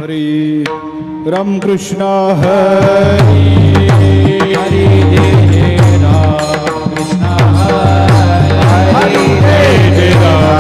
हरी राम कृष्ण हरी हरी जय जय राम कृष्ण हरी जय जय राम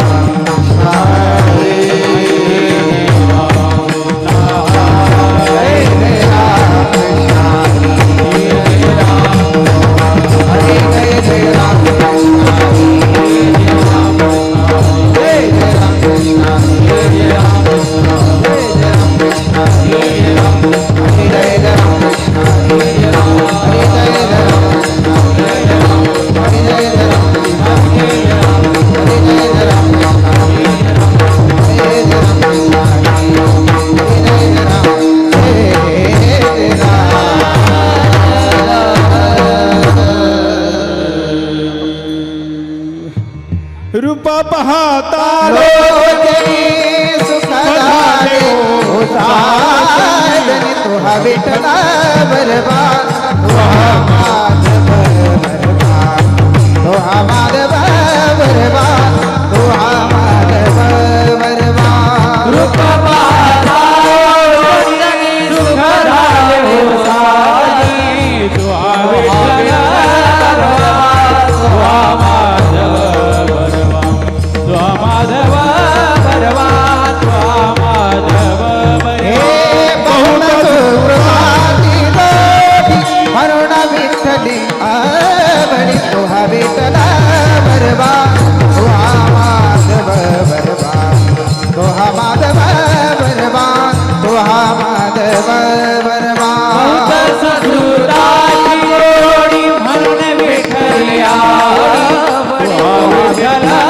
रूप पाहता सुखदाने साजन तुहा विठला बरबा तुहा माधव बरबा तुहा माधव बरबा तुहा माधव बरबा रूप पाहता सुखदाने साजन तुहा विठला तुहा माधव माधव बरवा माधव म्हणून विठ्ठली आवडी तुहा विठला बरवा तुहा माधव बरवा तुहा माधव बरवा तुहा माधव बरवा म्हणून विठ्ठली आवडी तुहा बरवा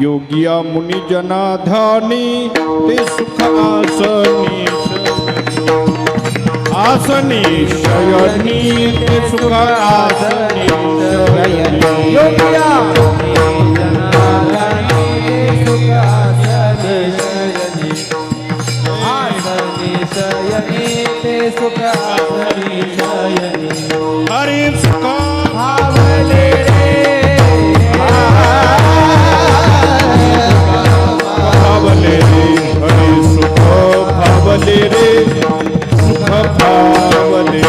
योगिया मुनी जनाधानी ते सुख आसनी आसनी शयनी ते सुख आसनी शयनी योगिया मुनी जनाधानी सुख आसनी शयनी आसनी शयनी ते सुख आसनी शयनी हरि सुख भावले भावले हरि सुख भावले रे सुख भावले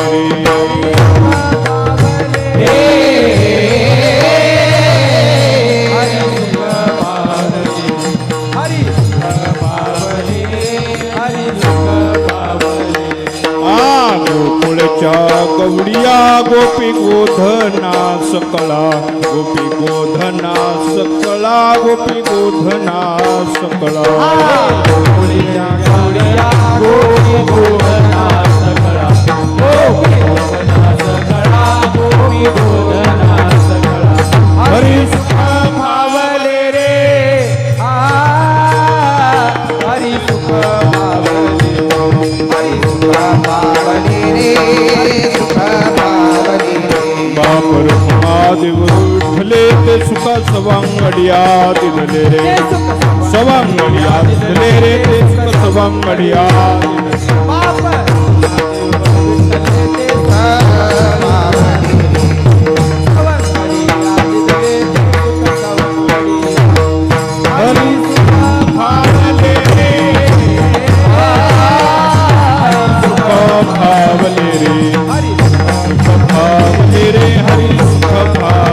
गवडिया गोपी गोधना सकला गोपी गोधना सकला गोपी गोधना सकला गवडिया गोपी गोधना सकला गोपी गोधना सकला गोपी गोधना सकला हरि सुख भावले रे सवंगडिया दिले रे सवंगडिया दिले रे ते सुख सवंगडिया हरी सुख भावले सुख भावले रे सुख भावले रे हरी सुख भावले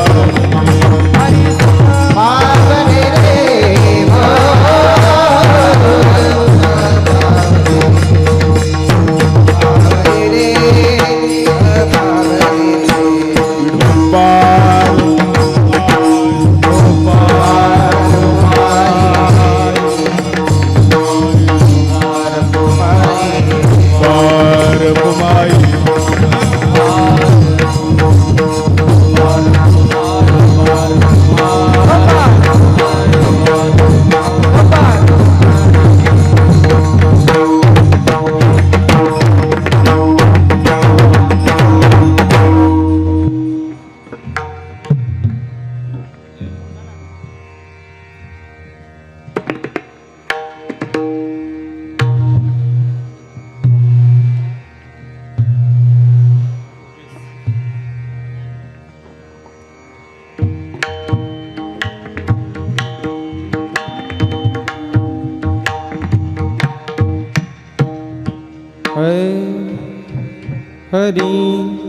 हरी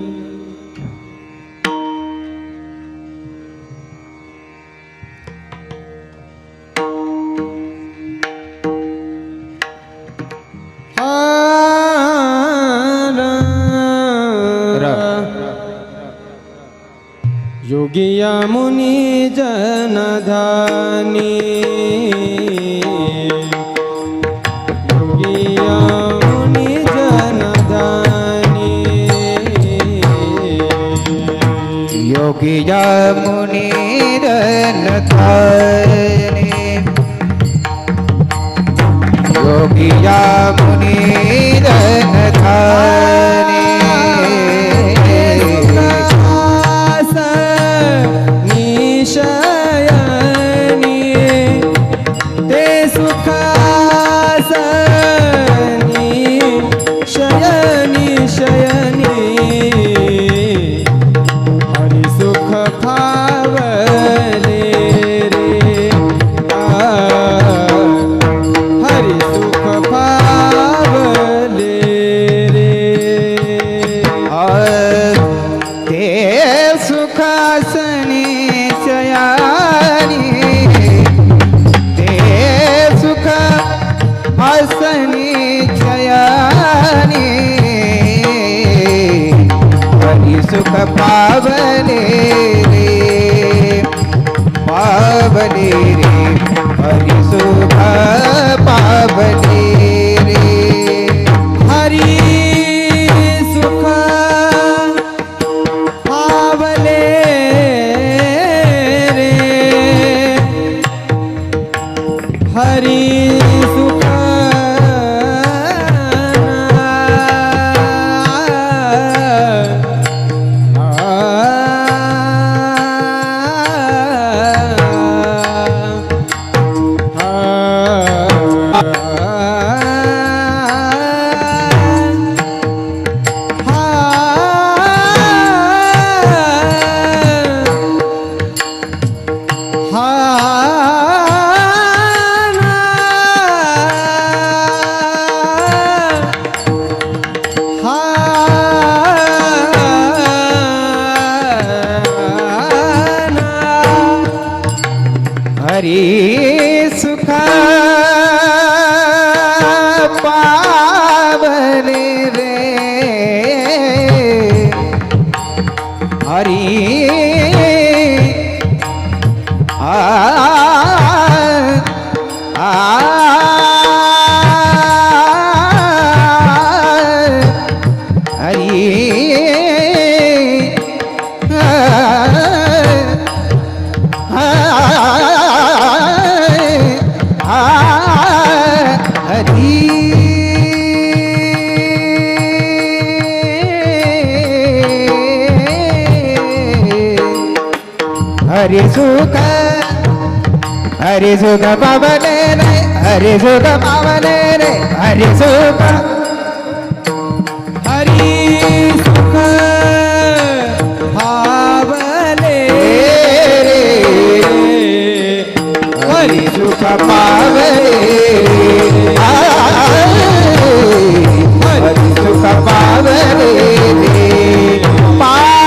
योगिया मुनि जनधानी योगिया मुनि जनधानी योगिया मुनि जनधानी योगिया मुनि जनधानी सुख पावले रे पावले रे हरि सुख पावले रे हरि सुख पावले रे हरि सुख हरि सुख पावले रे हरि हरि सुख हरी सुख पावले रे हरी सुख पावले रे हरी सुख हरी सुख भावले रे हरी सुख पावले हरी सुख पावले रे पावले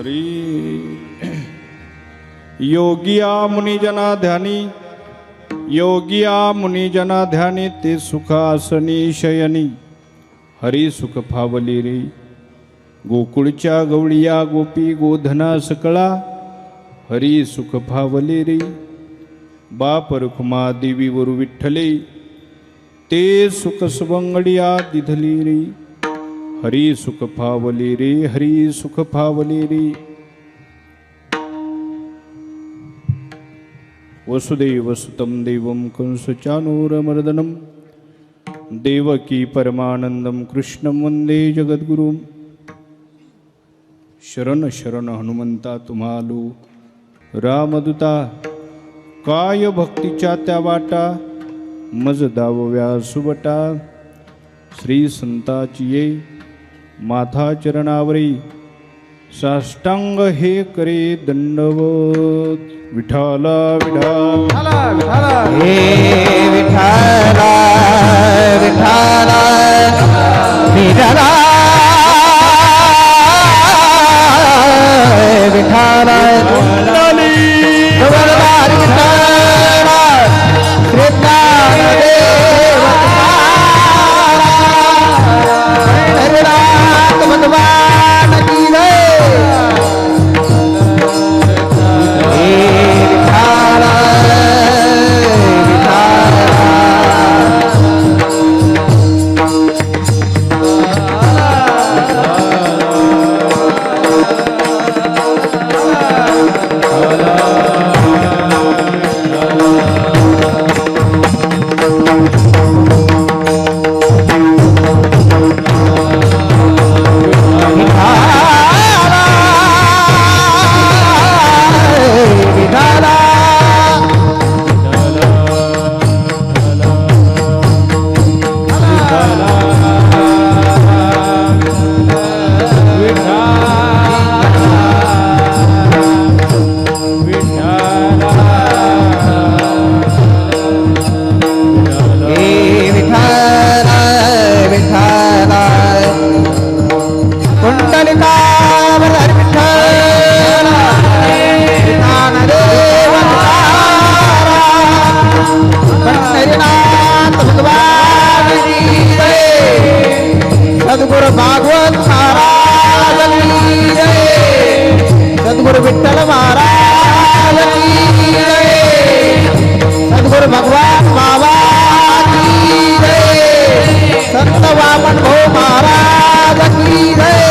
रे योगिया मुनिजना ध्यानी योगिया मुनिजना ध्यानी ते सुखासनी शयनी हरी सुख फावली रे गोकुळच्या गवळिया गोपी गोधना सकळा हरी सुख फावले रे बाप रखुमा देवी वरु विठ्ठले ते सुख सवंगडिया दिधली रे हरी सुख फावले रे हरी सुख फावले रे वसुदेव सुतं देवं कंसचानूरमर्दनं देवकी परमानंदं कृष्णं वंदे जगद्गुरुं शरण शरण हनुमंता तुम्हालो रामदूता काय भक्तीच्या त्या वाटा मज दावव्या सुबटा श्री संताची ये माथा चरणावरी साष्टांग हे करे दंडवत विठाला विठा हे विठाला विठाला विठाला विठाला हे विठ्ठल विठ्ठल कुंडलिकावर विठ्ठल ज्ञानदेव पंढरीनाथ भगवान की जय सद्गुरु भागवत महाराज की जय सद्गुरु विठ्ठल महाराज की जय सद्गुरु भगवान बाबा की जय संत वामन भाऊ महाराज की जय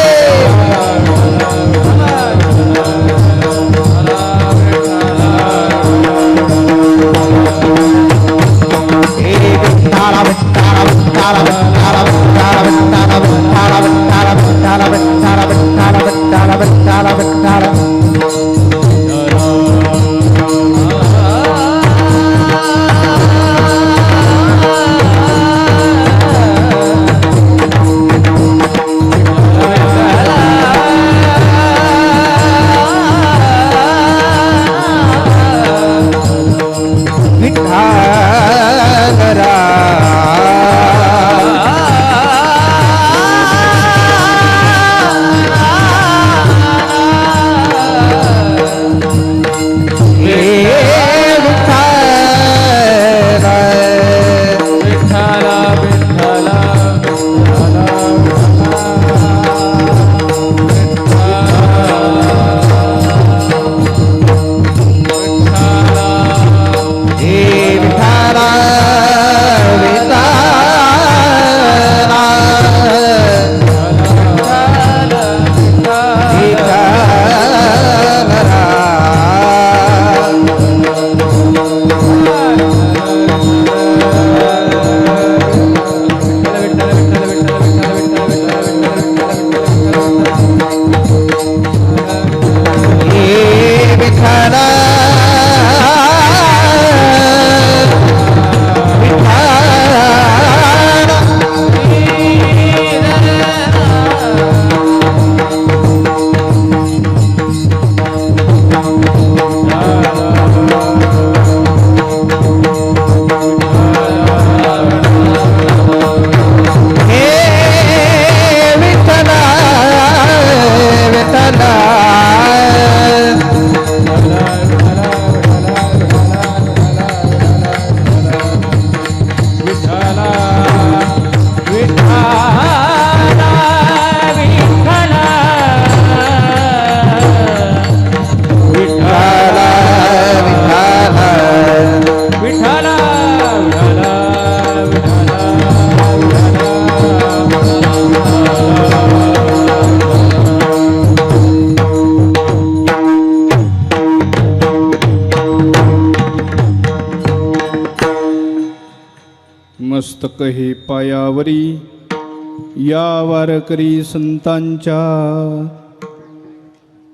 मस्तक हे पायावरी या वारकरी संतांच्या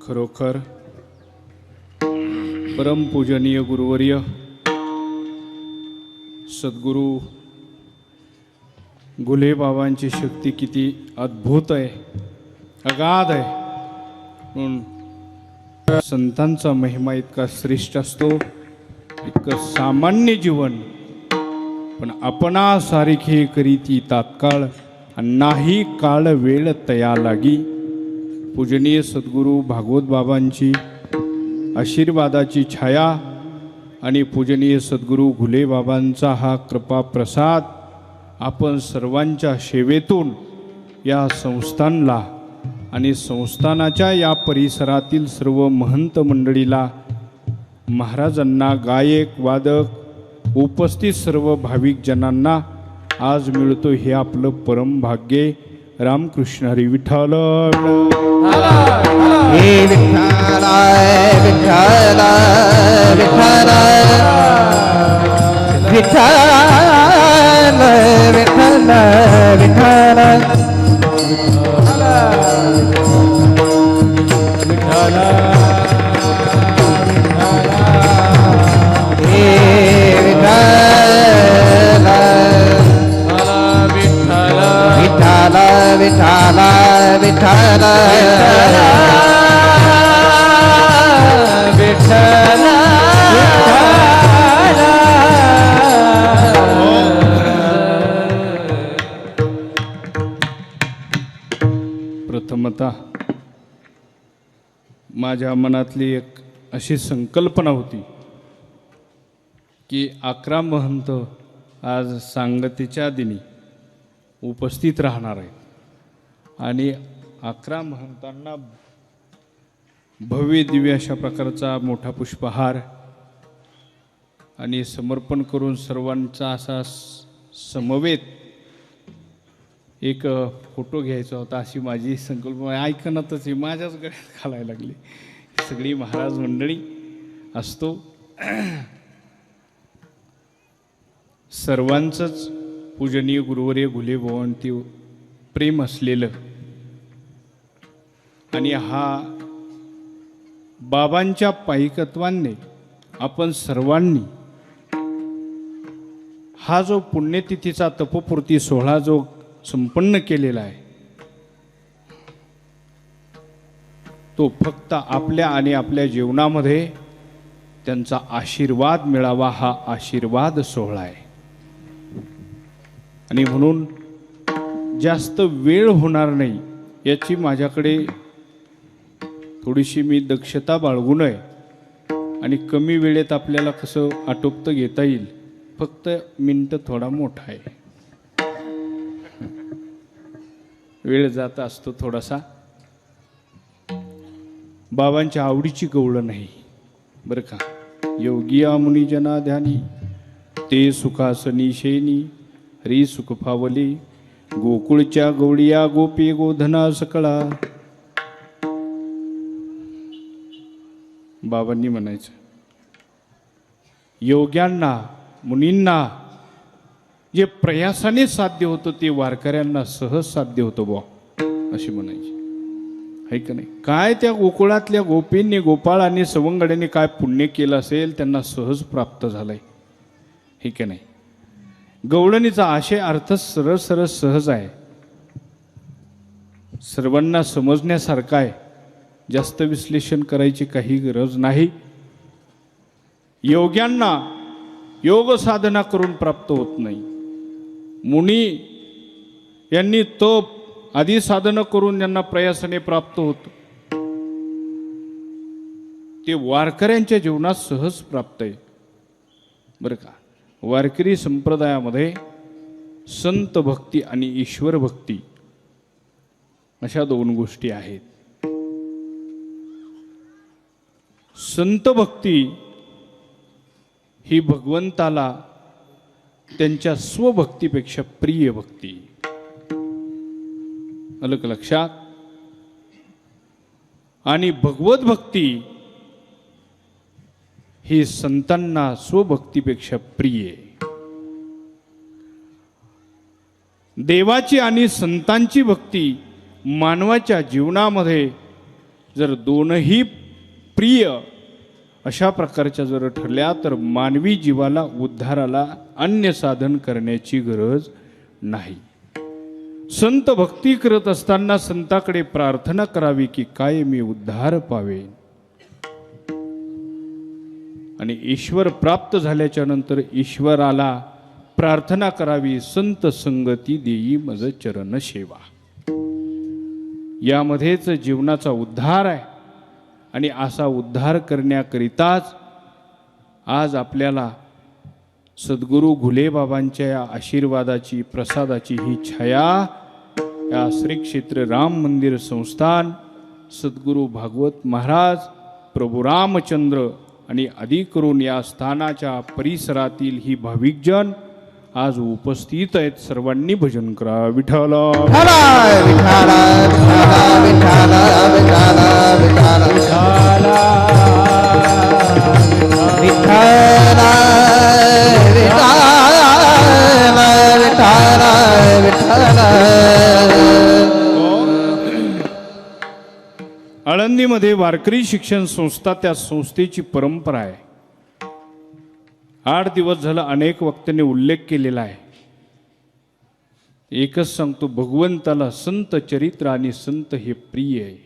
खरोखर परमपूजनीय गुरुवर्य सद्गुरु गुले बाबांची शक्ती किती अद्भुत आहे, अगाध आहे. म्हणून संतांचा महिमा इतका श्रेष्ठ असतो, इतकं सामान्य जीवन पण आपणासारखे करीती तात्काळ नाही काळ वेळ तया लागी. पूजनीय सद्गुरू भागवत बाबांची आशीर्वादाची छाया आणि पूजनीय सद्गुरू घुले बाबांचा हा कृपा प्रसाद आपण सर्वांच्या सेवेतून या संस्थानला आणि संस्थानाच्या या परिसरातील सर्व महंत मंडळीला, महाराजांना, गायक वादक उपस्थित सर्व भाविक जनांना आज मिळतो हे आपलं परम भाग्य. रामकृष्ण हरी विठ्ठल. हे विठ्ठल विठ्ठल विठ्ठल विठ्ठल विठ्ठल विठ्ठल विठ्ठल विठ्ठल विठ्ठल विठ्ठल प्रथमतः माझ्या मनातली एक अशी संकल्पना होती की 11 महंत आज सांगतेच्या दिनी उपस्थित राहणार आहेत आणि 11 महंतांना भव्य दिव्य अशा प्रकारचा मोठा पुष्पहार आणि समर्पण करून सर्वांचा असा समवेत एक फोटो घ्यायचा होता अशी माझी संकल्पना. ऐकण्यातच ही माझ्याच गळ्यात घालायला लागली. सगळी महाराज मंडळी असतो सर्वांचंच पूजनीय गुरुवर्य घुले भवंती प्रेम असलेलं आणि हा बाबांच्या पायिकत्वाने आपण सर्वांनी हा जो पुण्यतिथीचा तपोपूर्ती सोहळा जो संपन्न केलेला आहे तो फक्त आपल्या आणि आपल्या जीवनामध्ये त्यांचा आशीर्वाद मिळावा हा आशीर्वाद सोहळा आहे. आणि म्हणून जास्त वेळ होणार नाही याची माझ्याकडे थोडीशी मी दक्षता बाळगू नये आणि कमी वेळेत आपल्याला कसं आटोपतं घेता येईल. फक्त मिनटं थोडा मोठा आहे, वेळ जात असतो थोडासा. बाबांच्या आवडीची गवळण नाही बरं का. योगिया मुनिजना ध्यानी ते सुखासनी शेनी हरी सुख फावली गोकुळच्या गवळिया गोपी गोधना सकळा. बाबांनी म्हणायचं योग्यांना मुनींना जे प्रयासाने साध्य होतं ते वारकऱ्यांना सहज साध्य होतं बुवा अशी म्हणायची आहे का नाही. काय त्या गोकुळातल्या गोपींनी गोपाळांनी सवंगड्यांनी काय पुण्य केलं असेल त्यांना सहज प्राप्त झालंय हे का नाही. गवळणीचा आशय अर्थ सरळ सरळ सहज आहे, सर्वांना समजण्यासारखा आहे, जास्त विश्लेषण करायची काही गरज नाही. योग्यांना योग साधना करून प्राप्त होत नाही. मुनी यांनी तप आदी साधना करून यांना प्रयासाने प्राप्त होत, ते वारकऱ्यांच्या जीवनात सहज प्राप्त आहे बरं का. वारकरी संप्रदायामध्ये संत भक्ती आणि ईश्वर भक्ती अशा दोन गोष्टी आहेत. संत भक्ती ही भगवंताला त्यांच्या स्वभक्तीपेक्षा प्रिय भक्ती. अलग लक्षात. आणि भगवत भक्ती ही संतांना स्वभक्तीपेक्षा प्रिय. देवाची आणि संतांची भक्ती मानवाच्या जीवनामध्ये जर दोनही प्रिय अशा प्रकारच्या जर ठरल्या तर मानवी जीवाला उद्धाराला अन्य साधन करण्याची गरज नाही. संत भक्ती करत असताना संताकडे प्रार्थना करावी की काय मी उद्धार पावे. आणि ईश्वर प्राप्त झाल्याच्या नंतर ईश्वराला प्रार्थना करावी संत संगती देई मज चरण सेवा. यामध्येच जीवनाचा उद्धार आहे. आणि असा उद्धार करण्याकरिताच आज आपल्याला सद्गुरू घुले बाबांच्या या आशीर्वादाची प्रसादाची ही छाया या श्री क्षेत्र राम मंदिर संस्थान सद्गुरू भागवत महाराज प्रभू रामचंद्र आणि अधिक करून या स्थानाच्या परिसरातील ही भाविकजन आज उपस्थित आहेत. सर्वांनी भजन करा. विठ्ठल विठ्ठल विठ्ठल विठ्ठल विठ्ठल विठ्ठल विठ्ठल विठ्ठल विठ्ठल. आळंदीमध्ये वारकरी शिक्षण संस्था त्या संस्थेची परंपरा आहे. 8 दिवस झालं अनेक वक्त्यांनी उल्लेख केलेला आहे. एकच सांगतो, भगवंताला संत चरित्र आणि संत हे प्रिय आहे.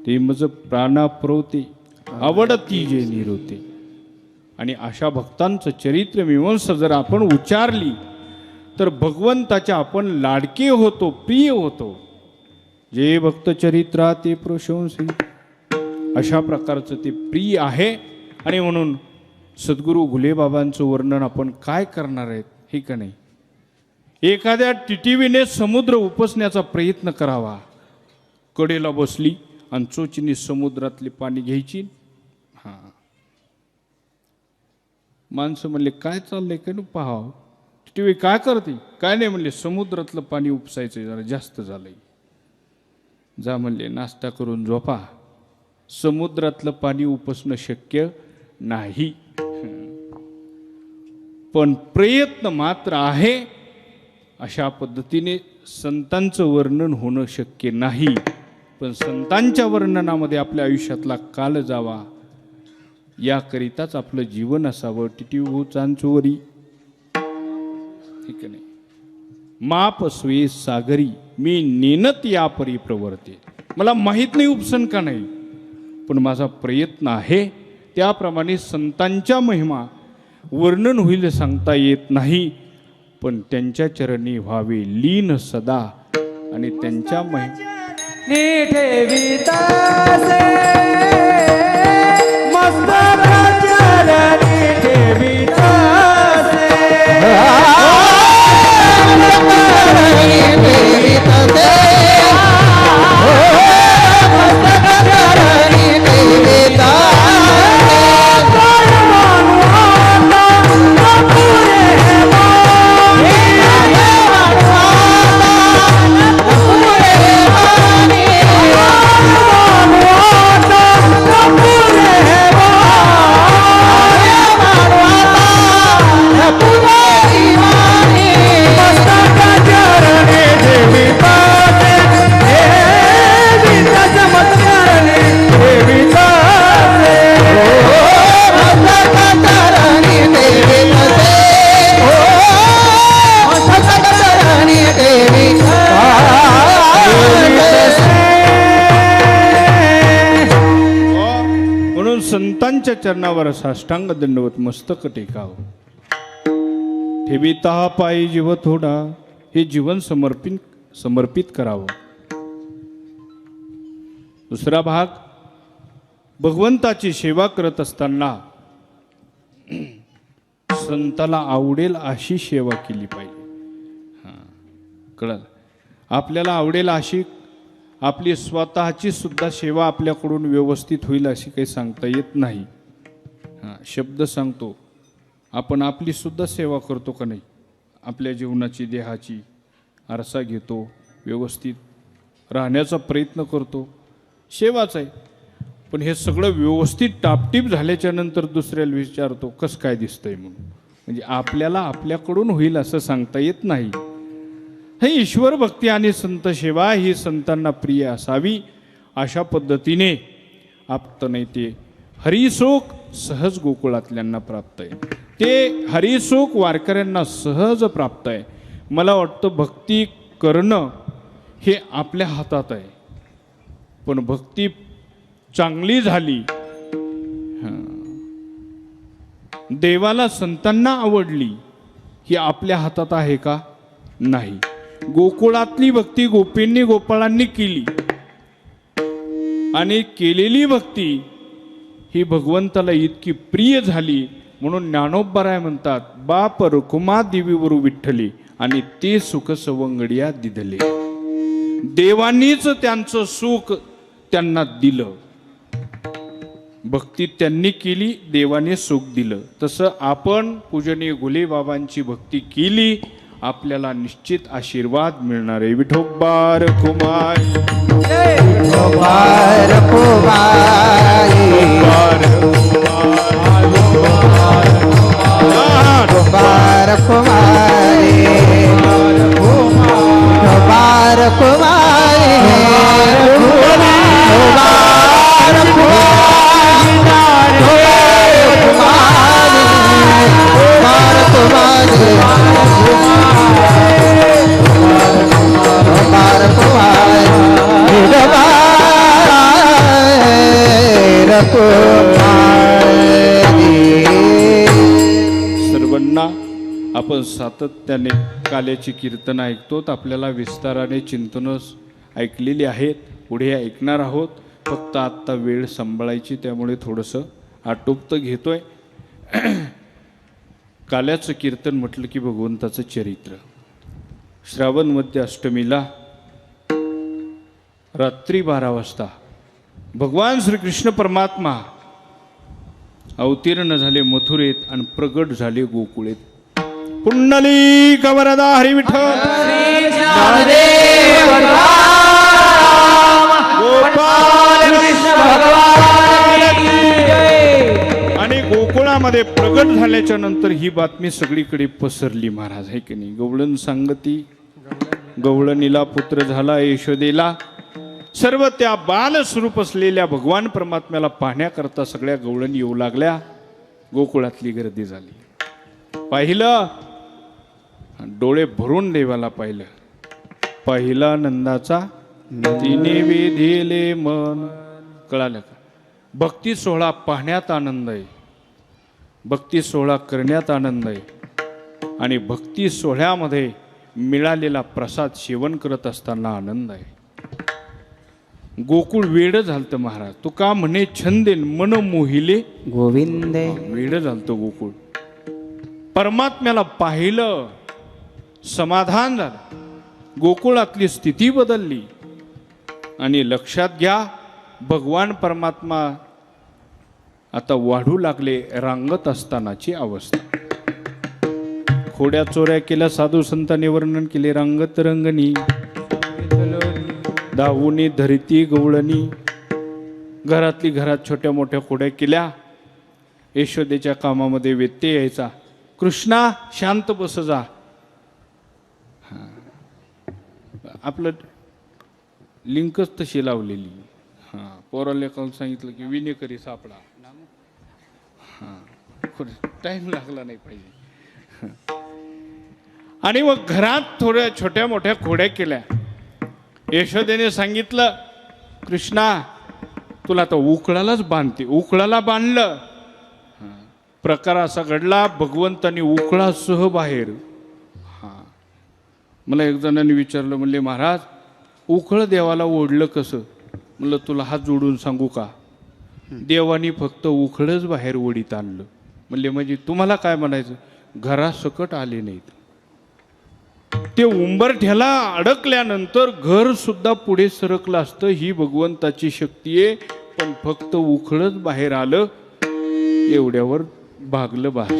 ते मज प्राणाप्रवते आवडती जे निरोते. आणि अशा भक्तांचं चरित्र मीमांसा जर आपण उच्चारली तर भगवंताच्या आपण लाडके होतो, प्रिय होतो. जे भक्त चरित्रा ते प्रशंसी, अशा प्रकारचं ते प्रिय आहे. आणि म्हणून सद्गुरू घुलेबाबांचं वर्णन आपण काय करणार आहेत हे का नाही. एखाद्या टिटिवीने समुद्र उपसण्याचा प्रयत्न करावा. कडेला बसली आणि चोचीने समुद्रातले पाणी घ्यायची. हां, माणसं म्हणले काय चाललंय का पाहावं. टिटिवी काय करते. काय नाही म्हणले, समुद्रातलं पाणी उपसायचं जरा जास्त झालंय. जा म्हणले, नाश्ता करून झोपा. समुद्रातलं पाणी उपसणं शक्य नाही, पण प्रयत्न मात्र आहे. अशा पद्धतीने संतांचं वर्णन होणं शक्य नाही, पण संतांच्या वर्णनामध्ये आपल्या आयुष्यातला काल जावा याकरिताच आपलं जीवन असावं. टिटिवू चांचोरी ठीक नाही. माप स्वे सागरी मी नेनत या परी प्रवर्ते. मला माहीत नाही उपसन का नाही, पण माझा प्रयत्न आहे. त्याप्रमाणे संतांच्या महिमा वर्णन होईल सांगता येत नाही, पण त्यांच्या चरणी व्हावे लीन सदा. आणि त्यांच्या ठेवितासे मस्तक चरणी ठेवितासे. संतांच्या चरणावर साष्टांग दंडवत मस्तक टेकाव. ठेविता पायी जीव थोडा, हे जीवन समर्पित करावं. दुसरा भाग, भगवंताची सेवा करत असताना संताला आवडेल अशी सेवा केली पाहिजे. हां, कळलं. आपल्याला आवडेल अशी, आपली स्वतःची सुद्धा सेवा आपल्याकडून व्यवस्थित होईल अशी काही सांगता येत नाही. हां, शब्द सांगतो, आपण आपली सुद्धा सेवा करतो का नाही. आपल्या जीवनाची, देहाची आरसा घेतो, व्यवस्थित राहण्याचा प्रयत्न करतो, सेवाच आहे. पण हे सगळं व्यवस्थित टापटीप झाल्याच्या नंतर दुसऱ्याला विचारतो कसं काय दिसतंय म्हणून. म्हणजे आपल्याला आपल्याकडून होईल असं सांगता येत नाही. हे ईश्वर भक्ती आणि संत सेवा ही संतांना प्रिय असावी. अशा पद्धतीने आप्त नाही ते हरिसुख सहज गोकुळातल्यांना प्राप्त आहे. ते हरिसुख वारकऱ्यांना सहज प्राप्त आहे. मला वाटतं भक्ती करणं हे आपल्या हातात आहे, पण भक्ती चांगली झाली, देवाला संतांना आवडली, ही आपल्या हातात आहे का. नाही. गोकुळातली भक्ती गोपींनी गोपाळांनी केली आणि केलेली भक्ती ही भगवंताला इतकी प्रिय झाली म्हणून ज्ञानोबराय म्हणतात, बाप रुकुमा देवीवरू विठ्ठली आणि ते सुख सवंगडिया दिधले. देवांनीच त्यांचं सुख त्यांना दिलं. भक्ती त्यांनी केली, देवाने सुख दिलं. तसं आपण पूजनीय घुलेबाबांची भक्ती केली, आपल्याला निश्चित आशीर्वाद मिळणार आहे. विठोबार कुमार, विठोबार कुमार, विठोबार कुमार, विठोबार कुमार, कुमार सर्वांना आपण सातत्याने काल्याची कीर्तन ऐकतो. आपल्याला विस्ताराने चिंतनं ऐकलेली आहेत, पुढे ऐकणार आहोत. फक्त आत्ता वेळ सांभाळायची, त्यामुळे थोडंसं आटोपतं घेतोय. काल्याचं कीर्तन म्हटलं की भगवंताचं चरित्र. श्रावण मध्य अष्टमीला रात्री 12 वाजता भगवान श्रीकृष्ण परमात्मा अवतीर्ण झाले मथुरेत आणि प्रगट झाले गोकुळेत. पुंडलिक वरदा हरी विठ्ठल गोपाल कृष्ण भगवान की जय. आणि गोकुळामध्ये प्रगट झाल्याच्या नंतर ही बातमी सगळीकडे पसरली महाराज, आहे की नाही. गवळण सांगती गवळणीला पुत्र झाला यशोदेला. सर्व त्या बालस्वरूप असलेल्या भगवान परमात्म्याला पाहण्याकरता सगळ्या गवळणी येऊ लागल्या. गोकुळातली गर्दी झाली. पाहिलं, डोळे भरून देवाला पाहिलं. पहिला नंदाचा तिने वेधेले मन. कळालं का? भक्ती सोहळा पाहण्यात आनंद आहे, भक्ती सोहळा करण्यात आनंद आहे. आणि भक्ती सोहळ्यामध्ये मिळालेला प्रसाद सेवन करत असताना आनंद आहे. गोकुळ वेड झालतं महाराज. तू का म्हणे छंदेन मन मोहिले गोविंद. वेड झालतं गोकुळ. परमात्म्याला पाहिलं, समाधान झालं. गोकुळातली स्थिती बदलली. आणि लक्षात घ्या, भगवान परमात्मा आता वाढू लागले रांगत असतानाची अवस्था. खोड्या चोऱ्या केल्या, साधू संतांनी वर्णन केले. रांगत रंगणी दावुनी धरती गवळणी. घरातली घरात छोट्या मोठ्या खोड्या केल्या. यशोदेच्या कामामध्ये व्यत्यय यायचा. कृष्णा शांत बस जा. आपलं लिंकच तशी लावलेली. हां, पोराला काल सांगितलं की विनेकरी सापडा. हां, टाईम लागला नाही पाहिजे. आणि मग घरात थोड्या छोट्या मोठ्या खोड्या केल्या. यशोदेने सांगितलं, कृष्णा तुला तर उकळालाच बांधते. उकळाला बांधलं. प्रकार असा घडला, भगवंतानी उकळासह बाहेर. हां, मला एक जणांनी विचारलं, म्हणले महाराज उकळ देवाला ओढलं कसं? म्हणलं तुला हात जोडून सांगू का, देवानी फक्त उखळच बाहेर ओढीत आणलं. म्हणले म्हणजे तुम्हाला काय म्हणायचं? घरासकट आले नाहीत. ते उंबरठ्याला अडकल्यानंतर घर सुद्धा पुढे सरकलं असतं. ही भगवंताची शक्ती आहे. पण फक्त उखळच बाहेर आलं, एवढ्यावर भागलं बास.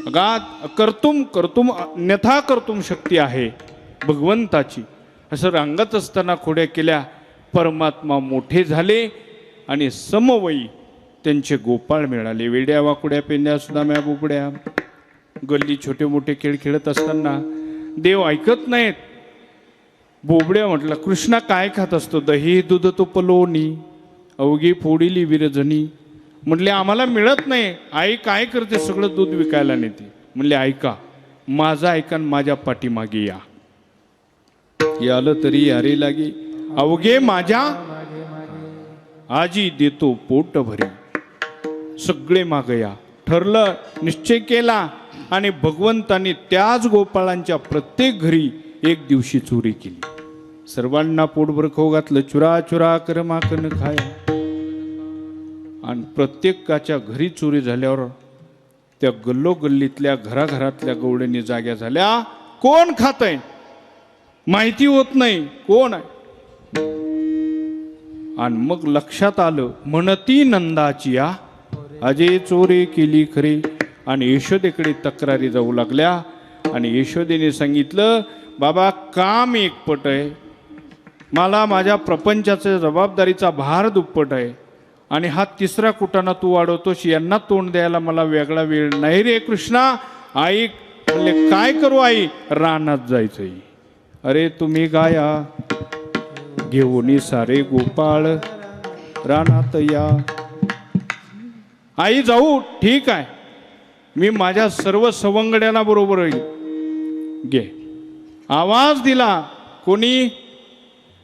अगाध कर्तुम कर्तुम अन्यथा कर्तुम शक्ती आहे भगवंताची. असं रांगत असताना खोड्या केल्या. परमात्मा मोठे झाले आणि समवयी त्यांचे गोपाळ मिळाले. वेड्या वाकुड्या पेंड्या सुदाम्या बोबड्या गल्ली छोटे मोठे खेळ खेळत असताना देव ऐकत नाहीत. बोबड्या म्हटलं, कृष्णा काय खात असतो? दही दूध तुप लोणी अवघी फोडिली विरजणी. म्हटले आम्हाला मिळत नाही. आई काय करते? सगळं दूध विकायला नेते. म्हणले ऐका, माझं ऐका, माझ्या पाठीमागे या. यालं तरी यारे लागे अवघे माझ्या आजी देतो पोट भरी. सगळे माग या. ठरलं, निश्चय केला. आणि भगवंतांनी त्याच गोपाळांच्या प्रत्येक घरी एक दिवशी चोरी केली. सर्वांना पोटभर खाऊ घातलं. चुरा चुरा कर माकन खाया. आणि प्रत्येकाच्या घरी चोरी झाल्यावर त्या गल्लोगल्लीतल्या घराघरातल्या गवळणी जाग्या झाल्या. कोण खातंय माहिती होत नाही, कोण आहे. आणि मग लक्षात आलं, म्हणती नंदाची या अजे चोरी केली खरी. आणि यशोदेकडे तक्रारी जाऊ लागल्या. आणि यशोदेने सांगितलं, बाबा काम एकपट आहे, मला माझ्या प्रपंचाच्या जबाबदारीचा भार दुप्पट आहे. आणि हा तिसरा कुटाणा तू वाढवतोस, यांना तोंड द्यायला मला वेगळा वेळ नाही रे कृष्णा. आई म्हणले काय करू आई? रानात जायचंय. अरे तुम्ही गाया घेऊन सारे गोपाळ रानात या. आई जाऊ, ठीक आहे, मी माझ्या सर्व सवंगड्यांना बरोबर येईल. घे. आवाज दिला कोणी?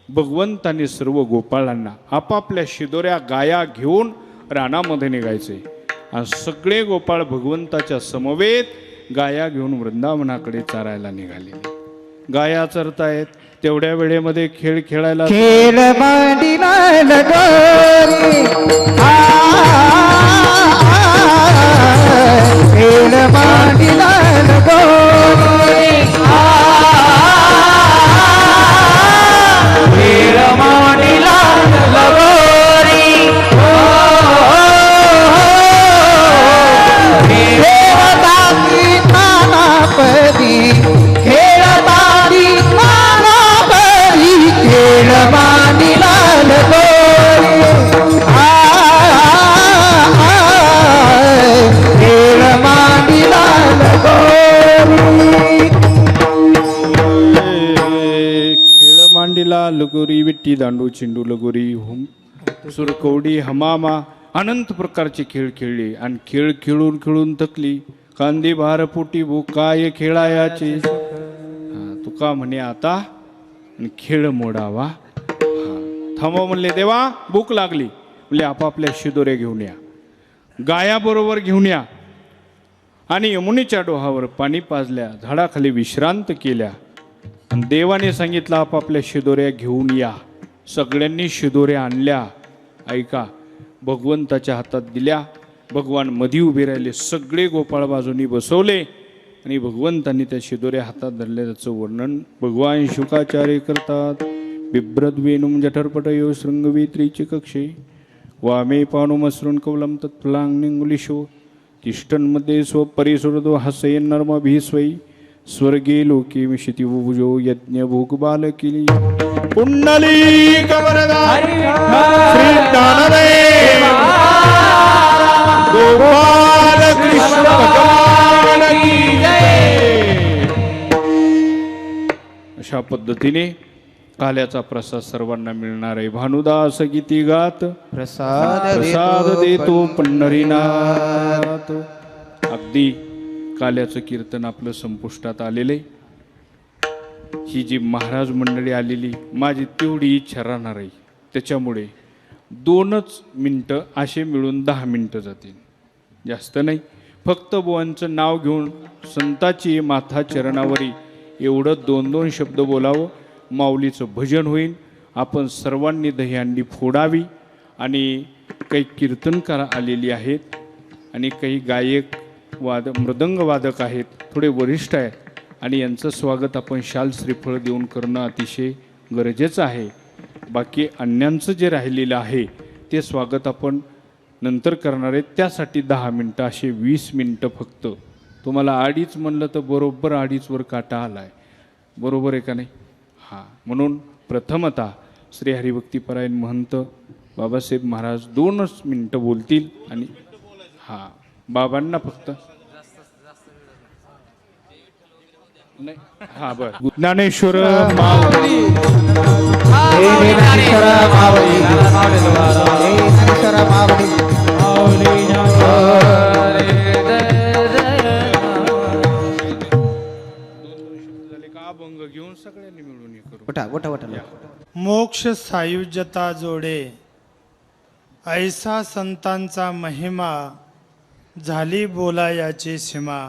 भगवंताने सर्व गोपाळांना आपापल्या शिदोऱ्या गाया घेऊन रानामध्ये निघायचे आणि सगळे गोपाळ भगवंताच्या समवेत गाया घेऊन वृंदावनाकडे चारायला निघाले. गाया चरतायत तेवढ्या वेळेमध्ये खेळ खेळायला खेळ मांडीला लगोरी खेळ मांडीला लगोरी खेळ मांडीला लगोरी खेळताती नानापदी खेळताती नानापदी खेळ मांडीला लगोरी खेळ मांडीला लगोरी खेळ मांडीला लगोरी विट्टी दांडू चिंडू लगोरी सुरकवडी हमामा अनंत प्रकारचे खेळ खेळले आणि खेळ खेळून खेळून थकली. कांदी भार पोटी भूक काय खेळायाचे. तुका म्हणे आता आणि खेळ मोडावा. थांबव म्हणले देवा भूक लागली. म्हणले आपापल्या शिदोऱ्या घेऊन या, गाया बरोबर घेऊन या आणि यमुनेच्या डोहावर पाणी पाजल्या, झाडाखाली विश्रांत केल्या. आणि देवाने सांगितलं आपापल्या शिदोऱ्या घेऊन या. सगळ्यांनी शिदोऱ्या आणल्या. ऐका, भगवंताच्या हातात दिल्या. भगवान मधी उभे राहिले. सगळे गोपाळ बाजूनी बसवले आणि भगवंतांनी त्या शिदोऱ्या हातात धरल्या. त्याचं वर्णन भगवान शुकाचार्य करतात. बिभ्रद वेणुम जठरपटयो शृंगवेत्रीचे कक्षे वामे पानुमसृण कवलम तत्फलांगुलिशो तिष्ठन्मध्ये स्वपरिसुरदो हसयन नर्मभिस्वै स्वर्गे लोके मिशितिभुजो यज्ञ भोग बालकिली कुंडली कवरदा श्री ज्ञानदेव गोपाल कृष्ण भगवान की जय. अशा पद्धतीने काल्याचा प्रसाद सर्वांना मिळणार आहे. भानुदास गीती गात प्रसाद देतो पंढरीनाथ. अगदी काल्याचं कीर्तन आपलं संपुष्टात आलेले. ही जी महाराज मंडळी आलेली माझी तेवढी इच्छा राहणार आहे. त्याच्यामुळे 2च मिनटं असे मिळून 10 मिनटं जातील, जास्त नाही. फक्त बुवांचं नाव घेऊन संताची माथा चरणावरी एवढं 2-2 शब्द बोलावं. माऊलीचं भजन होईल. आपण सर्वांनी दहीहंडी फोडावी. आणि काही कीर्तनकार आलेली आहेत आणि काही गायक मृदंग वादक आहेत, थोडे वरिष्ठ आहेत आणि यांचं स्वागत आपण शाल श्रीफळ देऊन करणं अतिशय गरजेचं आहे. बाकी अन्यांचं जे राहिलेलं आहे ते स्वागत आपण नंतर करणार आहेत. त्यासाठी 10 मिनटं असे 20 मिनटं फक्त. तुम्हाला 2.5 म्हणलं तर बरोबर 2.5 काटा आलाय. बरोबर आहे का नाही? हां, म्हणून प्रथमतः श्री हरिभक्तीपरायण महंत बाबासाहेब महाराज 2च मिनटं बोलतील. आणि हां, बाबांना फक्त नाही. हां, बरं. ज्ञानेश्वर माऊली अभंग घेऊन सगळ्यांनी मिळून हे करू. मोक्ष सायुज्यता जोडे ऐसा संतांचा महिमा झाली बोलायाची सीमा.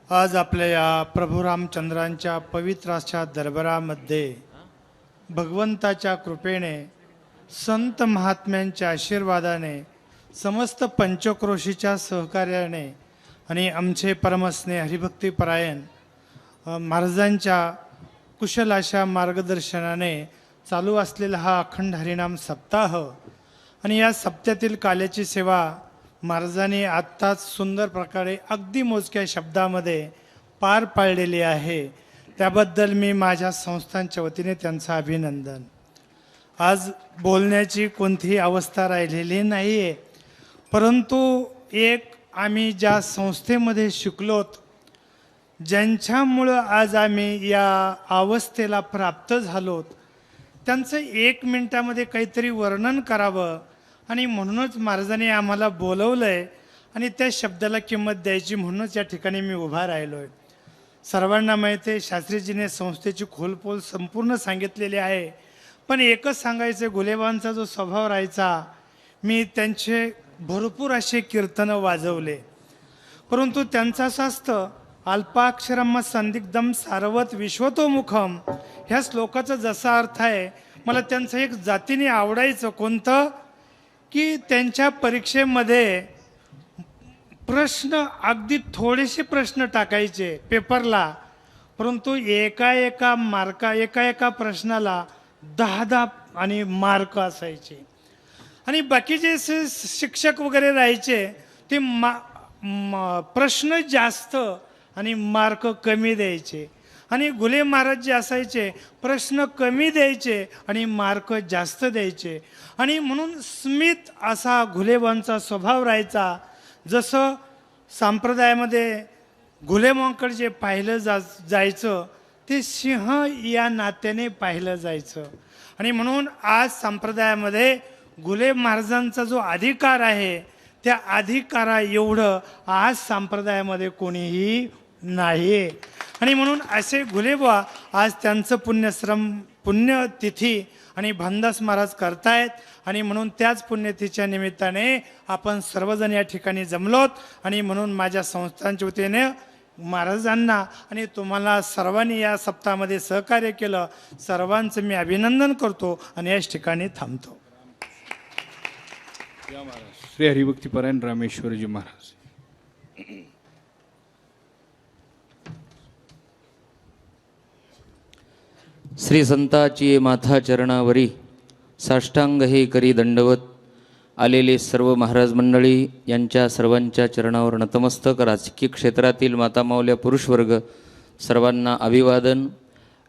आज आपल्या या प्रभू रामचंद्रांच्या पवित्र अशा दरबारामध्ये भगवंताच्या कृपेने, संत महात्म्यांच्या आशीर्वादाने, समस्त पंचक्रोशीच्या सहकार्याने आणि आमचे परमस्नेह हरिभक्तीपरायण महाराजांच्या कुशल अशा मार्गदर्शनाने चालू असलेला हा अखंड हरिनाम सप्ताह आणि या सप्त्यातील काल्याची सेवा महाराजांनी आत्ताच सुंदर प्रकारे अगदी मोजक्या शब्दामध्ये पार पाडलेली आहे. त्याबद्दल मी माझ्या संस्थांच्या वतीने त्यांचं अभिनंदन. आज बोलण्याची कोणतीही अवस्था राहिलेली नाही आहे, परंतु एक आम्ही ज्या संस्थेमध्ये शिकलोत, ज्यांच्यामुळं आज आम्ही या अवस्थेला प्राप्त झालोत, त्यांचं 1 मिनिटामध्ये काहीतरी वर्णन करावं आणि म्हणूनच महाराजांनी आम्हाला बोलवलं आहे आणि त्या शब्दाला किंमत द्यायची, म्हणूनच या ठिकाणी मी उभा राहिलो आहे. सर्वांना माहिती आहे, शास्त्रीजीने संस्थेची खोलपोल संपूर्ण सांगितलेली आहे पण एकच सांगायचं, घुलेबाबांचा जो स्वभाव राहायचा, मी त्यांचे भरपूर असे कीर्तनं वाजवले, परंतु त्यांचं असं असतं, अल्पाक्षरम संदिग्धम सारवत विश्वतोमुखम, ह्या श्लोकाचा जसा अर्थ आहे, मला त्यांचं एक जातीने आवडायचं. कोणतं? की त्यांच्या परीक्षेमध्ये प्रश्न अगदी थोडेसे प्रश्न टाकायचे पेपरला, परंतु एका प्रश्नाला 10 आणि मार्क असायचे. आणि बाकीचे शिक्षक वगैरे राहायचे ते प्रश्न जास्त आणि मार्क कमी द्यायचे. आणि घुले महाराज जे असायचे, प्रश्न कमी द्यायचे आणि मार्क जास्त द्यायचे. आणि म्हणून स्मित असा घुलेबाबांचा स्वभाव राहायचा. जसं संप्रदायामध्ये घुलेबाबांकडे जे पाहिलं जायचं ते सिंह या नात्याने पाहिलं जायचं. आणि म्हणून आज संप्रदायामध्ये घुले महाराजांचा जो अधिकार आहे, त्या अधिकारा एवढं आज संप्रदायामध्ये कोणीही नाही. आणि म्हणून असे घुलेबा आज त्यांचं पुण्यतिथी आणि भानदास महाराज करतायत. आणि म्हणून त्याच पुण्यतिथीच्या निमित्ताने आपण सर्वजण या ठिकाणी जमलोत. आणि म्हणून माझ्या संस्थांच्या वतीने महाराजांना आणि तुम्हाला सर्वांनी या सप्ताहामध्ये सहकार्य केलं, सर्वांचं मी अभिनंदन करतो आणि याच ठिकाणी थांबतो. श्री हरिभक्तीपरायण रामेश्वरजी महाराज. श्री संताची माथा चरणावरी साष्टांग हे करी दंडवत. आलेले सर्व महाराज मंडळी यांच्या सर्वांच्या चरणावर नतमस्तक. राजकीय क्षेत्रातील मातामावल्या पुरुषवर्ग सर्वांना अभिवादन.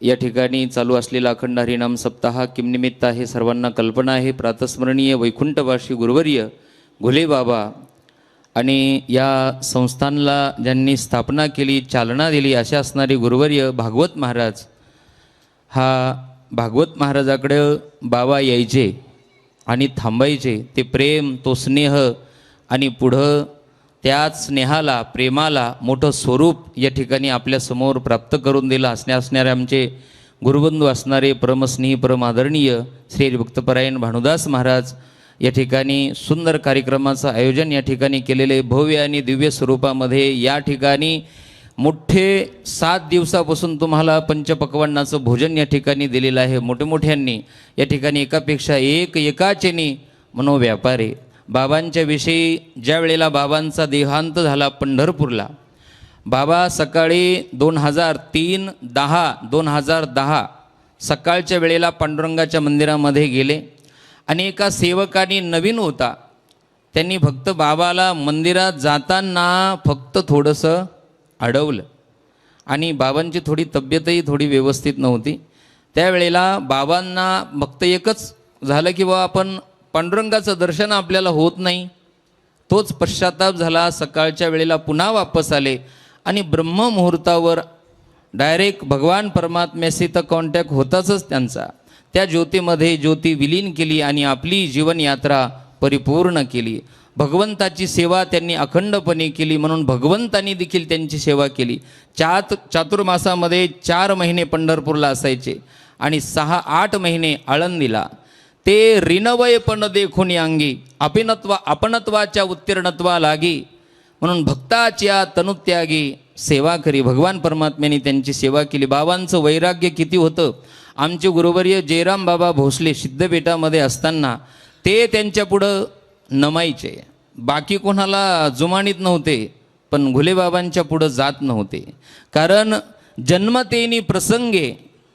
या ठिकाणी चालू असलेला अखंड हरिनाम सप्ताह किमनिमित्त आहे सर्वांना कल्पना आहे. प्रातस्मरणीय वैकुंठवासी गुरुवर्य घुले बाबा आणि या संस्थानला ज्यांनी स्थापना केली, चालना दिली, असे असणारे गुरुवर्य भागवत महाराज. हा भागवत महाराजाकडे बाबा यायचे आणि थांबायचे. ते प्रेम, तो स्नेह आणि पुढं त्याच स्नेहाला, प्रेमाला मोठं स्वरूप या ठिकाणी आपल्यासमोर प्राप्त करून दिलं. असणारे आमचे गुरुबंधू असणारे परमस्नेही परम आदरणीय श्री हरिभक्तपरायण भानुदास महाराज या ठिकाणी सुंदर कार्यक्रमाचं आयोजन या ठिकाणी केलेले भव्य आणि दिव्य स्वरूपामध्ये. या ठिकाणी मोठे 7 दिवसापासून तुम्हाला पंचपक्वान्नाचं भोजन या ठिकाणी दिलेलं आहे. मोठमोठ्यांनी या ठिकाणी एकापेक्षा एकाचेनी मनोव्यापारे. बाबांच्या विषयी ज्या वेळेला बाबांचा देहांत झाला पंढरपूरला, बाबा सकाळी 2010 सकाळच्या वेळेला पांडुरंगाच्या मंदिरामध्ये गेले आणि एका सेवकाने नवीन होता, त्यांनी फक्त बाबाला मंदिरात जाताना फक्त थोडंसं अडवलं आणि बाबांची थोडी तब्येतही थोडी व्यवस्थित नव्हती. त्यावेळेला बाबांना फक्त एकच झालं की बाबा आपण पांडुरंगाचं दर्शन आपल्याला होत नाही. तोच पश्चाताप झाला. सकाळच्या वेळेला पुन्हा वापस आले आणि ब्रह्ममुहूर्तावर डायरेक्ट भगवान परमात्म्याशी तर कॉन्टॅक्ट होताच त्यांचा. त्या ज्योतीमध्ये ज्योती विलीन केली आणि आपली जीवनयात्रा परिपूर्ण केली. भगवंताची सेवा त्यांनी अखंडपणे केली, म्हणून भगवंतांनी देखील त्यांची सेवा केली. चातुर्मासामध्ये 4 महिने पंढरपूरला असायचे आणि 6-8 महिने आळंदीला. ते रिनवयपण देखून अंगी आपणत्वाच्या उत्तीर्णत्वा लागी, म्हणून भक्ताच्या तनुत्यागी सेवा करी. भगवान परमात्म्याने त्यांची सेवा केली. बाबांचं वैराग्य किती होतं. आमचे गुरुवर्य जयराम बाबा भोसले सिद्धपेठामध्ये असताना ते त्यांच्या पुढं नमायचे. बाकी कोणाला जुमानीत नव्हते, पण घुलेबाबांच्या पुढं जात नव्हते. कारण जन्मतेनी प्रसंगे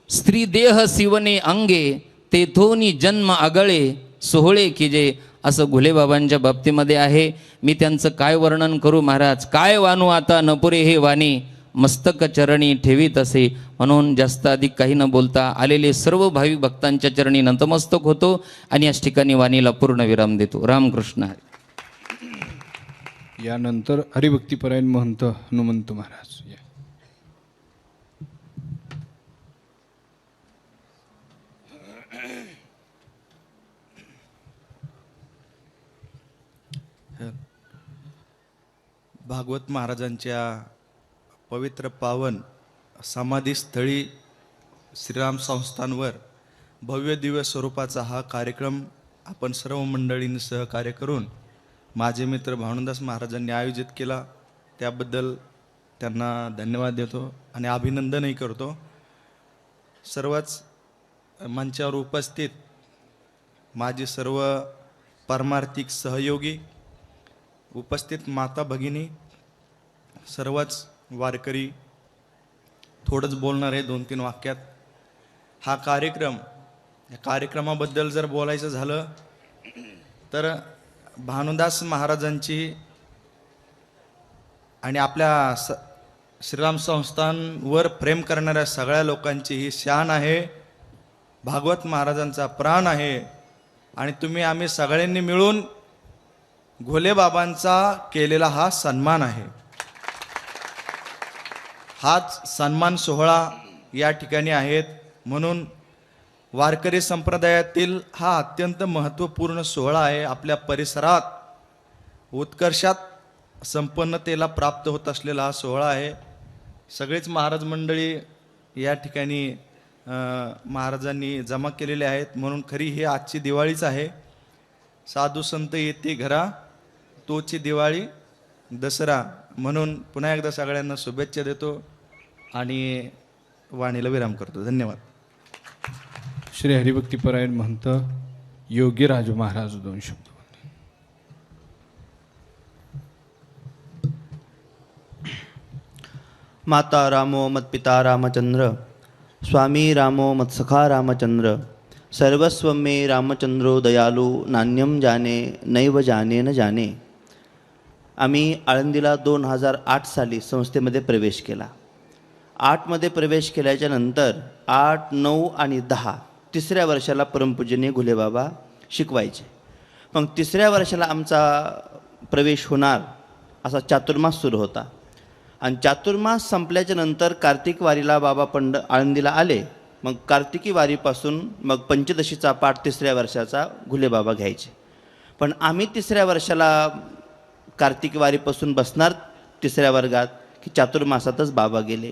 स्त्री देह शिवने अंगे, तेथोनी जन्म आगळे सोहळे किजे, असं घुलेबाबांच्या बाबतीमध्ये आहे. मी त्यांचं काय वर्णन करू महाराज. काय वानू आता नपुरे हे वाणी, मस्तक चरणी ठेवीत असे. म्हणून जास्त अधिक काही न बोलता आलेले सर्व भाविक भक्तांच्या चरणी नतमस्तक होतो आणि याच ठिकाणी वाणीला पूर्ण विराम देतो. रामकृष्ण हरी. यानंतर हरिभक्तीपरायण महंत हनुमंत महाराज. भागवत महाराजांच्या पवित्र पावन समाधीस्थळी श्रीराम संस्थानवर भव्य दिव्य स्वरूपाचा हा कार्यक्रम आपण सर्व मंडळींनी सहकार्य करून माझे मित्र भानुदास महाराजांनी आयोजित केला, त्याबद्दल त्यांना धन्यवाद देतो आणि अभिनंदनही करतो. सर्वच मंचावर उपस्थित माझे सर्व परमार्थिक सहयोगी, उपस्थित माता भगिनी, सर्वच वारकरी, थोडंच बोलणार आहे 2-3 वाक्यात. हा कार्यक्रम, या कार्यक्रमाबद्दल जर बोलायचं झालं तर भानुदास महाराजांची आणि आपल्या श्रीराम संस्थांवर प्रेम करणाऱ्या सगळ्या लोकांची ही शान आहे. भागवत महाराजांचा प्राण आहे आणि तुम्ही आम्ही सगळ्यांनी मिळून घोले बाबांचा केलेला हा सन्मान आहे. हाच सन्मान सोहळा या ठिकाणी आहेत. म्हणून वारकरी संप्रदायातील हा अत्यंत महत्त्वपूर्ण सोहळा आहे. आपल्या परिसरात उत्कर्षात संपन्नतेला प्राप्त होत असलेला हा सोहळा आहे. सगळेच महाराज मंडळी या ठिकाणी महाराजांनी जमा केलेले आहेत. म्हणून खरी ही आजची दिवाळीच आहे. साधू संत येते घरा, तोची दिवाळी दसरा. म्हणून पुन्हा एकदा सगळ्यांना शुभेच्छा देतो आणि वाणीला विराम करतो. धन्यवाद. श्री हरिभक्तीपरायण महंत योगीराज महाराज 2 शब्द. माता रामो मत्पिता रामचंद्र, स्वामी रामो मत्सखा रामचंद्र, सर्वस्व मे रामचंद्रो दयालु, नान्यम जाने नैव जाने न जाने. आम्ही आळंदीला 2008 साली संस्थेमध्ये प्रवेश केला. 8 मध्ये प्रवेश केल्याच्या नंतर 8, 9 आणि 10 तिसऱ्या वर्षाला परमपूजनीय घुलेबाबा शिकवायचे. मग तिसऱ्या वर्षाला आमचा प्रवेश होणार असा चातुर्मास सुरू होता आणि चातुर्मास संपल्याच्या नंतर कार्तिक वारीला बाबा आळंदीला आले. मग कार्तिकी वारीपासून मग पंचदशीचा पाठ तिसऱ्या वर्षाचा घुलेबाबा घ्यायचे. पण आम्ही तिसऱ्या वर्षाला कार्तिकी वारीपासून बसणार तिसऱ्या वर्गात की चातुर्मासातच बाबा गेले.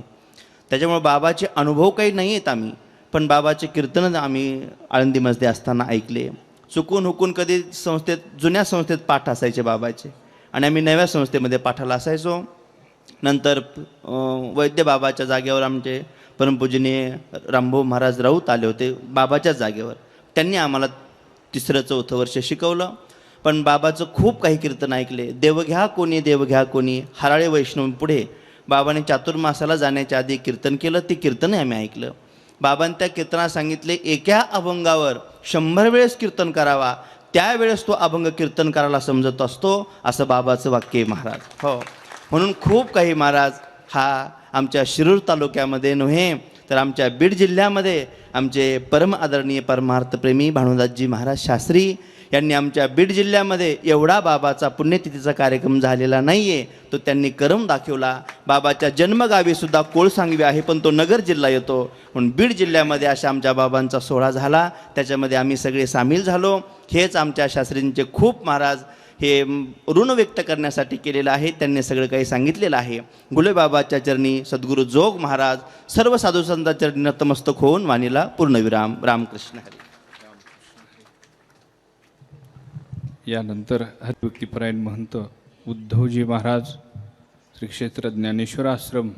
त्याच्यामुळे बाबाचे अनुभव काही नाही आहेत आम्ही, पण बाबाचे कीर्तन आम्ही आळंदीमध्ये असताना ऐकले. चुकून हुकून कधी संस्थेत, जुन्या संस्थेत पाठ असायचे बाबाचे आणि आम्ही नव्या संस्थेमध्ये पाठाला असायचो. नंतर वैद्य बाबाच्या जागेवर आमचे परमपूजनीय रामभाऊ महाराज राऊत आले होते बाबाच्याच जागेवर. त्यांनी आम्हाला 3-4 वर्ष शिकवलं. पण बाबाचं खूप काही कीर्तन ऐकले. देव घ्या कोणी, देव घ्या कोणी, हराळे वैष्णव. पुढे बाबाने चातुर्मासाला जाण्याच्या आधी कीर्तन केलं. ते कीर्तनही आम्ही ऐकलं. बाबांनी त्या कीर्तनात सांगितले, एका अभंगावर 100 वेळेस कीर्तन करावा, त्यावेळेस तो अभंग कीर्तन करायला समजत असतो, असं बाबाचं वाक्य आहे महाराज. हो, म्हणून खूप काही महाराज हा आमच्या शिरूर तालुक्यामध्ये नव्हे तर आमच्या बीड जिल्ह्यामध्ये आमचे परम आदरणीय परमार्थप्रेमी भानुदासजी महाराज शास्त्री यांनी आमच्या बीड जिल्ह्यामध्ये एवढा बाबाचा पुण्यतिथीचा कार्यक्रम झालेला नाही आहे, तो त्यांनी करून दाखवला. बाबाच्या जन्मगावीसुद्धा कोळसांगवी आहे, पण तो नगर जिल्हा येतो. म्हणून बीड जिल्ह्यामध्ये अशा आमच्या बाबांचा सोहळा झाला, त्याच्यामध्ये आम्ही सगळे सामील झालो. हेच आमच्या शास्त्रींचे खूप महाराज हे ऋण व्यक्त करण्यासाठी केलेलं आहे. त्यांनी सगळं काही सांगितलेलं आहे. गुलेबाबाच्या चरणी सद्गुरू जोग महाराज सर्व साधू संतांच्या चरणी नतमस्तक होऊन वाणीला पूर्णविराम. रामकृष्ण हरी. यानंतर हरिभक्तीपरायण महंत उद्धवजी महाराज श्री क्षेत्र ज्ञानेश्वर आश्रम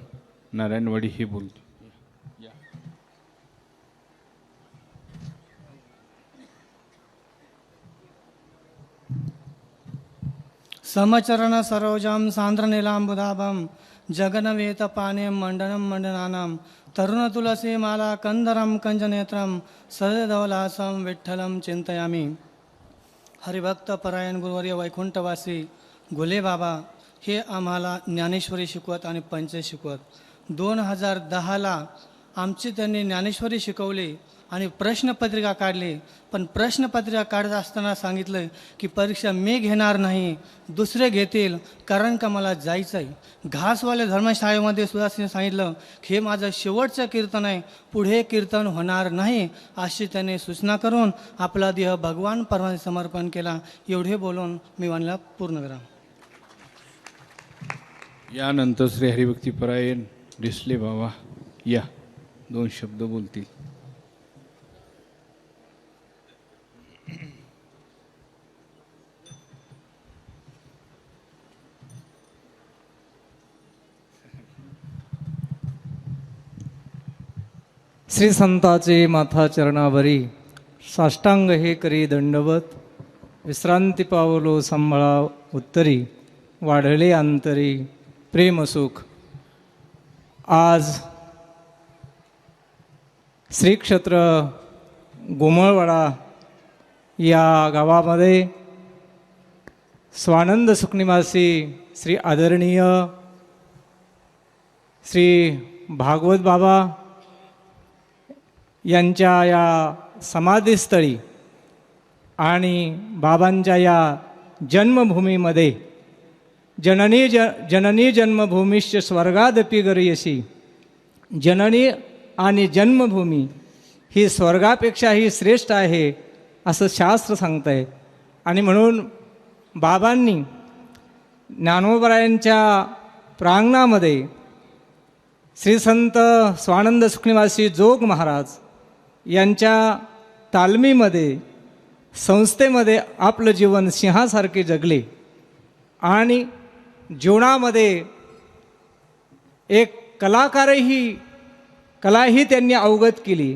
नारायणवाडी हे बोलतो. समचरण सरोजम सांद्रनीलांबुदाभं जगनवेतपानें मंडनं मंडनानां तरुणतुलसीमाला कंदरं कंजनेत्रं सदधवलासं विठ्ठलं चिंतयामि. हरिभक्तपरायण गुरुवर्य वैकुंठवासी गुलेबाबा हे आम्हाला ज्ञानेश्वरी शिकवत आणि पंच शिकवत. 2010ला आमची त्यांनी ज्ञानेश्वरी शिकवली आणि प्रश्नपत्रिका काढली. पण प्रश्नपत्रिका काढत असताना सांगितलं की परीक्षा मी घेणार नाही, दुसरे घेतील, कारण का मला जायचं आहे. घासवाले धर्मशाळेमध्ये सुद्धा सांगितलं की हे माझं शेवटचं कीर्तन आहे, पुढे कीर्तन होणार नाही, अशी त्याने सूचना करून आपला देह भगवान परमाने समर्पण केला. एवढे बोलून मी वाणीला पूर्णविराम. यानंतर श्री हरिभक्तीपरायण डिसले बाबा या 2 शब्द बोलतील. श्री संताचे माथा चरणावरी साष्टांग हे करी दंडवत विश्रांती पावलो सांभाळा उत्तरी वाढले अंतरी प्रेमसुख. आज श्री क्षेत्र गोमळवाडा या गावामध्ये स्वानंद सुखनिवासी श्री आदरणीय श्री भागवत बाबा यांच्या या समाधीस्थळी आणि बाबांच्या या जन्मभूमीमध्ये जननी जन्मभूमीश्च स्वर्गादपि गरीयसी. जननी आणि जन्मभूमी ही स्वर्गापेक्षाही श्रेष्ठ आहे असं शास्त्र सांगतं आहे. आणि म्हणून बाबांनी ज्ञानोबरायांच्या प्रांगणामध्ये श्री संत स्वानंद सुखनिवासी जोग महाराज यांच्या तालमीमध्ये संस्थेमध्ये आपलं जीवन सिंहासारखे जगले आणि जीवनामध्ये एक कलाही त्यांनी अवगत केली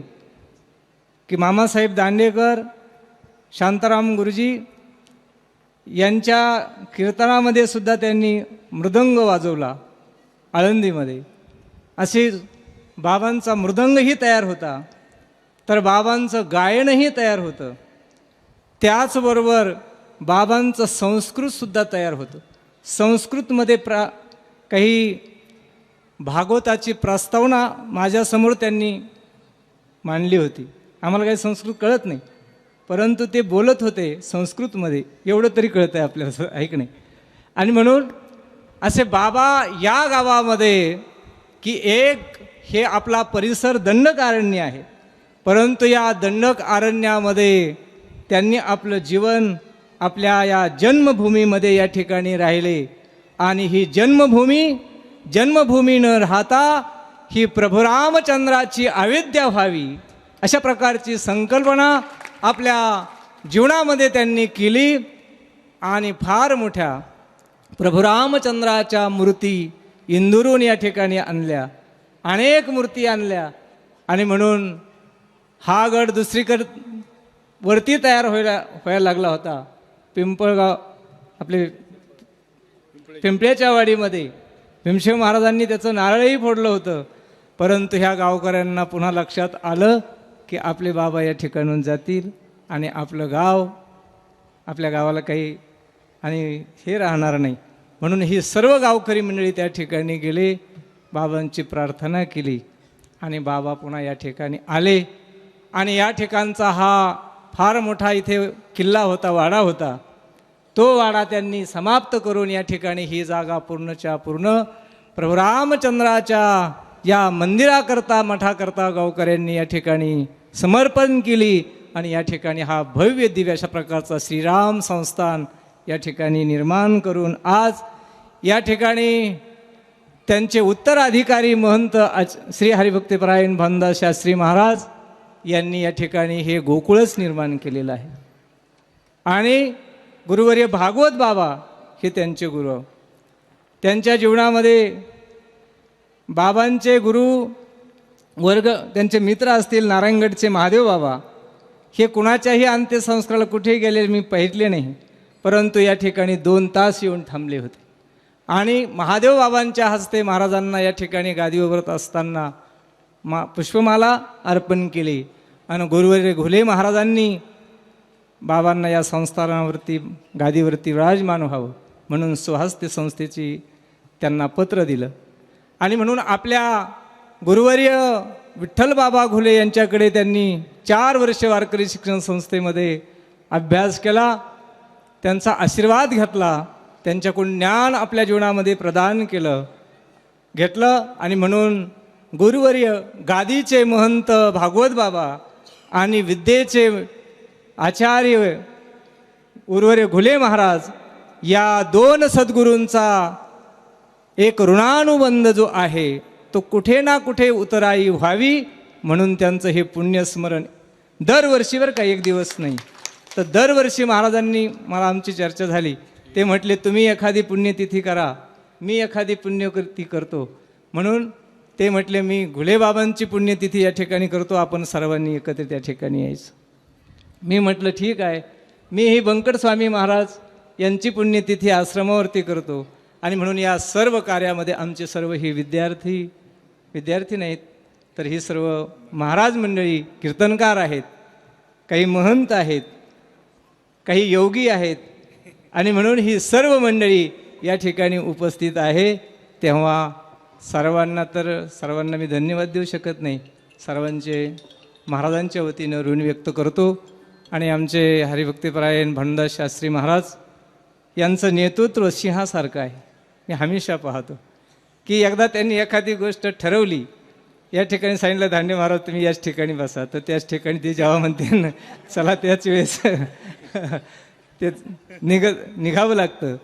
की मामासाहेब दांडेकर, शांताराम गुरुजी यांच्या कीर्तनामध्ये सुद्धा त्यांनी मृदंग वाजवला आळंदीमध्ये. असे बाबांचा मृदंगही तयार होता, तर बाबांचं गायनही तयार होतं. त्याचबरोबर बाबांचं संस्कृतसुद्धा तयार होतं. संस्कृतमध्ये काही भागवताची प्रस्तावना माझ्यासमोर त्यांनी मांडली होती. आम्हाला काही संस्कृत कळत नाही, परंतु ते बोलत होते संस्कृतमध्ये, एवढं तरी कळतं आहे आपल्याला, ऐक नाही. आणि म्हणून असे बाबा या गावामध्ये की एक हे आपला परिसर दंडक अरण्य आहे, परंतु या दंडक अरण्यामध्ये त्यांनी आपलं जीवन आपल्या या जन्मभूमीमध्ये या ठिकाणी राहिले. आणि ही जन्मभूमी न राहता ही प्रभू रामचंद्राची अविद्या व्हावी अशा प्रकारची संकल्पना आपल्या जीवनामध्ये त्यांनी केली. आणि फार मोठ्या प्रभू रामचंद्राच्या मूर्ती इंदूरून या ठिकाणी आणल्या, अनेक मूर्ती आणल्या. आणि म्हणून हा गड दुसरीकडे वरती तयार व्हायला लागला होता. पिंपळगाव आपले पिंपळ्याच्या वाडीमध्ये भीमसेन महाराजांनी त्याचं नारळही फोडलं होतं. परंतु ह्या गावकऱ्यांना पुन्हा लक्षात आलं की आपले बाबा या ठिकाणून जातील आणि आपलं गाव, आपल्या गावाला काही आणि हे राहणार नाही. म्हणून ही सर्व गावकरी मंडळी त्या ठिकाणी गेले, बाबांची प्रार्थना केली आणि बाबा पुन्हा या ठिकाणी आले. आणि या ठिकाणचा हा फार मोठा इथे किल्ला होता, वाडा होता. तो वाडा त्यांनी समाप्त करून या ठिकाणी ही जागा पूर्णच्या पूर्ण प्रभू रामचंद्राच्या या मंदिराकरता, मठाकरता गावकऱ्यांनी या ठिकाणी समर्पण केली. आणि या ठिकाणी हा भव्य दिव्य अशा प्रकारचा श्रीराम संस्थान या ठिकाणी निर्माण करून आज या ठिकाणी त्यांचे उत्तराधिकारी महंत श्री हरिभक्तीपरायण भानदास शास्त्री महाराज यांनी या ठिकाणी हे गोकुळच निर्माण केलेलं आहे. आणि गुरुवर्य भागवत बाबा हे त्यांचे गुरु. त्यांच्या जीवनामध्ये बाबांचे गुरु वर्ग, त्यांचे मित्र असतील नारायणगडचे महादेव बाबा, हे कुणाच्याही अंत्यसंस्काराला कुठेही गेले मी पाहितले नाही, परंतु या ठिकाणी 2 तास येऊन थांबले होते. आणि महादेव बाबांच्या हस्ते महाराजांना या ठिकाणी गादीवर असताना पुष्पमाला अर्पण केली. आणि गुरुवर्य घुले महाराजांनी बाबांना या संस्थानावरती गादीवरती विराजमान व्हावं म्हणून स्वहस्ती संस्थेची त्यांना पत्र दिलं. आणि म्हणून आपल्या गुरुवर्य विठ्ठल बाबा घुले यांच्याकडे त्यांनी 4 वर्ष वारकरी शिक्षण संस्थेमध्ये अभ्यास केला, त्यांचा आशीर्वाद घेतला, त्यांच्याकडून ज्ञान आपल्या जीवनामध्ये प्रदान घेतलं. आणि म्हणून गुरुवर्य गादीचे महंत भागवत बाबा आणि विद्येचे आचार्य गुरुवर्य घुले महाराज या 2 सद्गुरूंचा एक ऋणानुबंध जो आहे तो कुठे ना कुठे उतराई व्हावी म्हणून त्यांचं हे पुण्यस्मरण दरवर्षीवर काही एक दिवस नाही तर दरवर्षी महाराजांनी मला आमची चर्चा झाली. ते म्हटले तुम्ही एखादी पुण्यतिथी करा, मी एखादी पुण्यकृती करतो. म्हणून ते म्हटले मी घुलेबाबांची पुण्यतिथी या ठिकाणी करतो, आपण सर्वांनी एकत्रित या ठिकाणी यायचं. मी म्हटलं ठीक आहे, मी ही बंकट स्वामी महाराज यांची पुण्यतिथी आश्रमावरती करतो. आणि म्हणून या सर्व कार्यामध्ये आमचे सर्व ही विद्यार्थी नाहीत, तर ही सर्व महाराज मंडळी कीर्तनकार आहेत, काही महंत आहेत, काही योगी आहेत, आणि म्हणून ही सर्व मंडळी या ठिकाणी उपस्थित आहे. तेव्हा सर्वांना मी धन्यवाद देऊ शकत नाही. सर्वांचे महाराजांच्या वतीनं ऋण व्यक्त करतो. आणि आमचे हरिभक्तीपरायण भानुदास शास्त्री महाराज यांचं नेतृत्व सिंहासारखं आहे. मी हमेशा पाहतो की एकदा त्यांनी एखादी गोष्ट ठरवली, या ठिकाणी सांगितलं दांडे महाराज तुम्ही याच ठिकाणी बसा, तर त्याच ठिकाणी ते जेव्हा म्हणते ना चला त्याच वेळेस ते निघावं लागतं.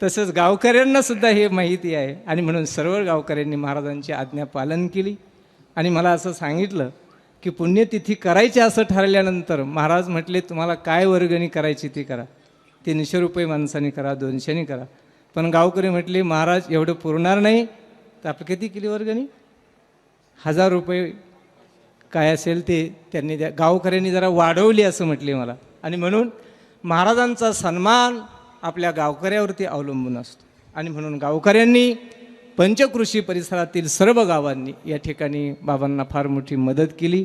तसंच गावकऱ्यांना सुद्धा हे माहिती आहे. आणि म्हणून सर्व गावकऱ्यांनी महाराजांची आज्ञा पालन केली. आणि मला असं सांगितलं की पुण्यतिथी करायची असं ठरल्यानंतर महाराज म्हटले तुम्हाला काय वर्गणी करायची ती करा, 300 रुपये माणसाने करा, 200 करा. पण गावकरी म्हटले महाराज एवढं पुरणार नाही, तर आपण किती केली वर्गणी? 1000 रुपये काय असेल ते त्यांनी गावकऱ्यांनी जरा वाढवली असं म्हटले मला. आणि म्हणून महाराजांचा सन्मान आपल्या गावकऱ्यावरती अवलंबून असतो. आणि म्हणून गावकऱ्यांनी पंचकृषी परिसरातील सर्व गावांनी या ठिकाणी बाबांना फार मोठी मदत केली.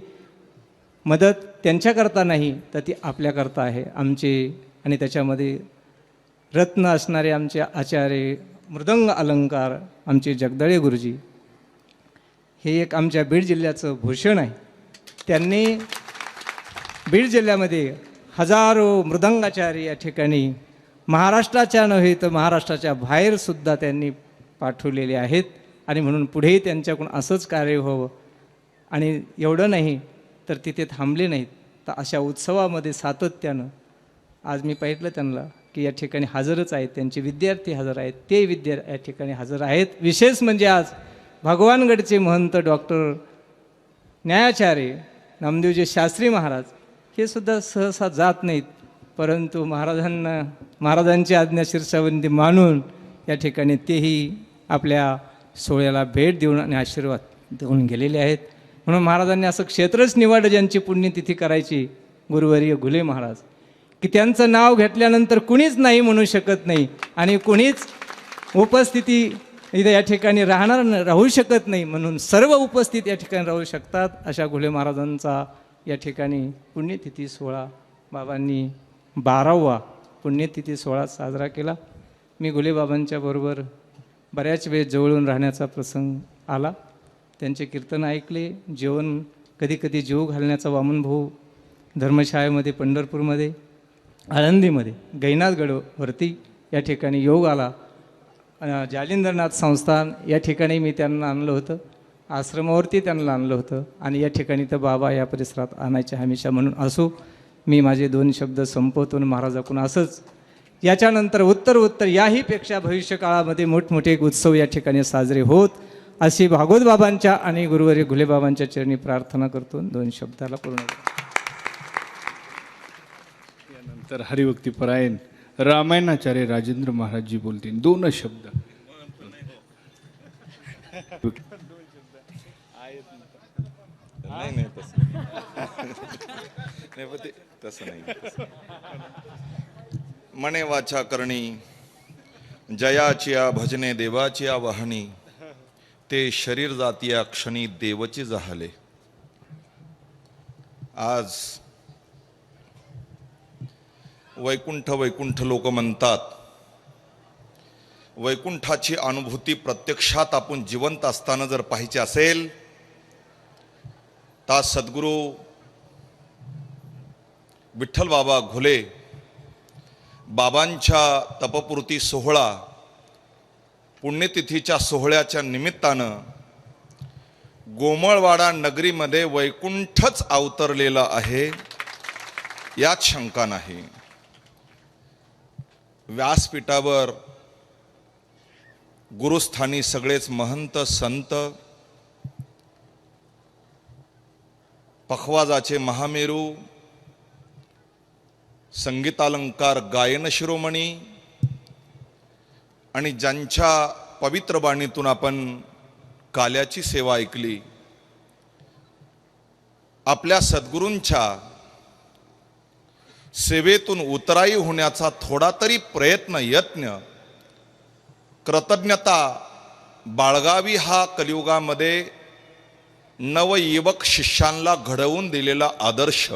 मदत त्यांच्याकरता नाही, तर ती आपल्याकरता आहे आमचे. आणि त्याच्यामध्ये रत्न असणारे आमचे आचार्य मृदंग अलंकार आमचे जगदळे गुरुजी, हे एक आमच्या बीड जिल्ह्याचं भूषण आहे. त्यांनी बीड जिल्ह्यामध्ये हजारो मृदंगाचार्य या ठिकाणी महाराष्ट्राच्या नव्हे तर महाराष्ट्राच्या बाहेरसुद्धा त्यांनी पाठवलेले आहेत. आणि म्हणून पुढेही त्यांच्याकडून असंच कार्य व्हावं. आणि एवढं नाही तर तिथे थांबले नाहीत, तर अशा उत्सवामध्ये सातत्यानं आज मी पाहिलं त्यांना की या ठिकाणी हजरच आहेत, त्यांचे विद्यार्थी हजर आहेत, ते या ठिकाणी हजर आहेत. विशेष म्हणजे आज भगवानगडचे महंत डॉक्टर न्यायाचार्य नामदेवजी शास्त्री महाराज हे सुद्धा सहसा जात नाहीत, परंतु महाराजांची आज्ञा शीर्षावंती मानून या ठिकाणी तेही आपल्या सोहळ्याला भेट देऊन आणि आशीर्वाद देऊन गेलेले आहेत. म्हणून महाराजांनी असं क्षेत्रच निवडलं ज्यांची पुण्यतिथी करायची, गुरुवर्य घुले महाराज, की त्यांचं नाव घेतल्यानंतर कुणीच नाही म्हणू शकत नाही आणि कुणीच उपस्थिती इथं या ठिकाणी राहू शकत नाही. म्हणून सर्व उपस्थित या ठिकाणी राहू शकतात. अशा घुले महाराजांचा या ठिकाणी पुण्यतिथी सोहळा बाबांनी 12वा पुण्यतिथी सोहळा साजरा केला. मी घुलेबाबांच्या बरोबर बऱ्याच वेळ जवळून राहण्याचा प्रसंग आला. त्यांचे कीर्तन ऐकले, जेवण कधी कधी जेव घालण्याचा वामनभाऊ धर्मशाळेमध्ये, पंढरपूरमध्ये, आळंदीमध्ये, गैनाथगडवरती या ठिकाणी योग आला. जालिंदरनाथ संस्थान या ठिकाणी मी त्यांना आणलं होतं, आश्रमावरती त्यांना आणलं होतं. आणि या ठिकाणी तर बाबा या परिसरात आणायचे हमेशा. म्हणून असो, मी माझे 2 शब्द संपवतो आणि महाराजाकडून असंच याच्यानंतर उत्तर याहीपेक्षा भविष्य काळामध्ये मोठमोठे उत्सव या ठिकाणी साजरे होत, अशी भागवत बाबांच्या आणि गुरुवर्य घुलेबाबांच्या चरणी प्रार्थना करतो. 2 शब्दाला पूर्ण यानंतर हरिभक्तीपरायण रामायणाचार्य राजेंद्र महाराजजी बोलतील. 2 शब्द. नाही तसं नाही. मने वाचा करणी जयाचिया भजने देवाचिया वाहनी, ते शरीर जातीया क्षणी देवची जाहले. आज वैकुंठ लोक म्हणतात. वैकुंठाची अनुभूती प्रत्यक्षात आपण जिवंत असताना जर पाहिजे असेल तर सद्गुरू विठ्ठल बाबा घुले बाबांच्या तपपूर्ती सोहळा पुण्यतिथीच्या सोहळ्याच्या निमित्तानं गोमळवाडा नगरीमध्ये वैकुंठच अवतरलेला आहे, यात शंका नाही. व्यासपीठावर गुरुस्थानी सगळेच महंत संत, पखवाजाचे महामेरू, संगीतालंकार गायन शिरोमणी आणि ज्यांच्या पवित्र बाणीतून आपण काल्याची सेवा ऐकली, आपल्या सद्गुरूंच्या सेवेतून उतराई होण्याचा थोडा तरी प्रयत्न, यत्न, कृतज्ञता बाळगावी हा कलियुगामध्ये नवयुवक शिष्यांना घडवून दिलेला आदर्श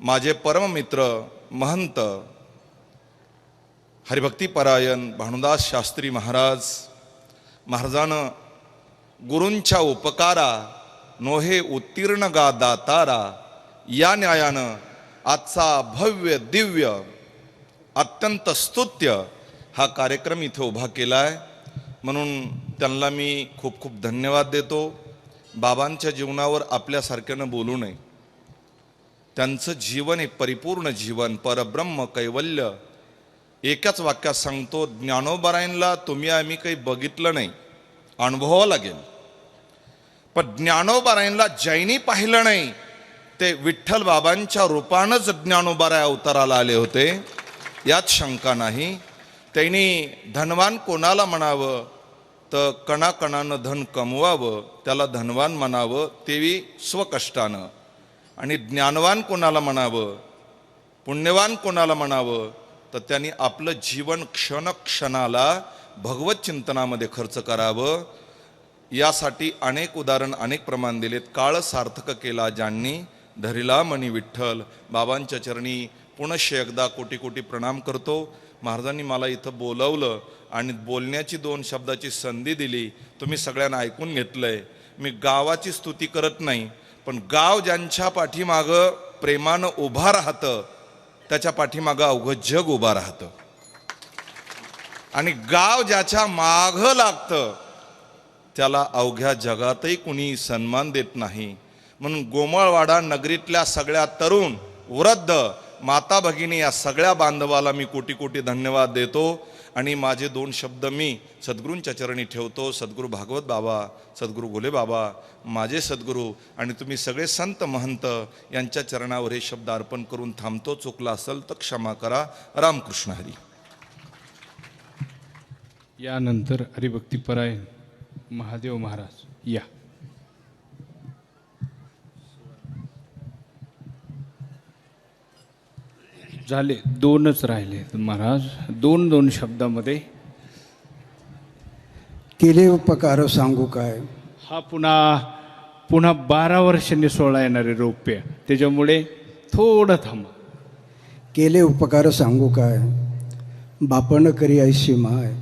माझे परममित्र महंत हरिभक्तीपरायण भानुदास शास्त्री महाराजानं गुरूंच्या उपकारा नोहे उत्तीर्ण गा दातारा या न्यायानं आजचा भव्य दिव्य अत्यंत स्तुत्य हा कार्यक्रम इथे उभा केला आहे. म्हणून त्यांना मी खूप खूप धन्यवाद देतो. बाबांच्या जीवनावर आपल्यासारख्यानं बोलू नये. त्यांचं जीवन एक परिपूर्ण जीवन, परब्रह्म कैवल्य. एकाच वाक्यात सांगतो, ज्ञानोबरायांना तुम्ही आम्ही काही बघितलं नाही, अनुभवावं लागेल. पण ज्ञानोबरायांना ज्यांनी पाहिलं नाही ते विठ्ठल बाबांच्या रूपानंच ज्ञानोबराय अवताराला आले होते, यात शंका नाही. त्यांनी धनवान कोणाला म्हणावं तर कणाकणानं धन कमवावं, त्याला धनवान म्हणावं, तेही स्वकष्टानं. आणि ज्ञानवान कोणाला म्हणावं, पुण्यवान कोणाला म्हणावं तर त्यांनी आपलं जीवन क्षणाला भगवत चिंतनामध्ये खर्च करावं. यासाठी अनेक उदाहरण, अनेक प्रमाण दिलेत. काळ सार्थक केला ज्यांनी, धरिला मनी विठ्ठल. बाबांच्या चरणी पुनश्च एकदा कोटी कोटी प्रणाम करतो. महाराजांनी मला इथं बोलवलं आणि बोलण्याची 2 शब्दाची संधी दिली. तुम्ही सगळ्यांना ऐकून घेतलंय. मी गावाची स्तुती करत नाही, पण गाव ज्यांच्या पाठीमागं प्रेमानं उभा राहतं त्याच्या पाठीमागं अवघं जग उभा राहतं. आणि गाव ज्याच्या मागं लागतं त्याला अवघ्या जगातही कुणी सन्मान देत नाही. म्हणून गोमळवाडा नगरीतल्या सगळ्या तरुण, वृद्ध, माता भगिनी या सगळ्या बांधवाला मी कोटी कोटी धन्यवाद देतो. आणि माझे 2 शब्द मी सद्गुरूंच्या चरणी ठेवतो. सद्गुरू भागवत बाबा, सद्गुरू घोले बाबा माझे सद्गुरू, आणि तुम्ही सगळे संत महंत यांच्या चरणावर हे शब्द अर्पण करून थांबतो. चुकला असेल तर क्षमा करा. रामकृष्ण हरी. यानंतर हरिभक्तीपरायण महादेव महाराज या. झाले, 2च राहिले महाराज. 2 शब्दामध्ये केले उपकार सांगू काय. हा पुन्हा 12 वर्षांनी 16 येणारे रौप्य, त्याच्यामुळे थोडं थांबा. केले उपकार सांगू काय, बापण करी ऐशी माय,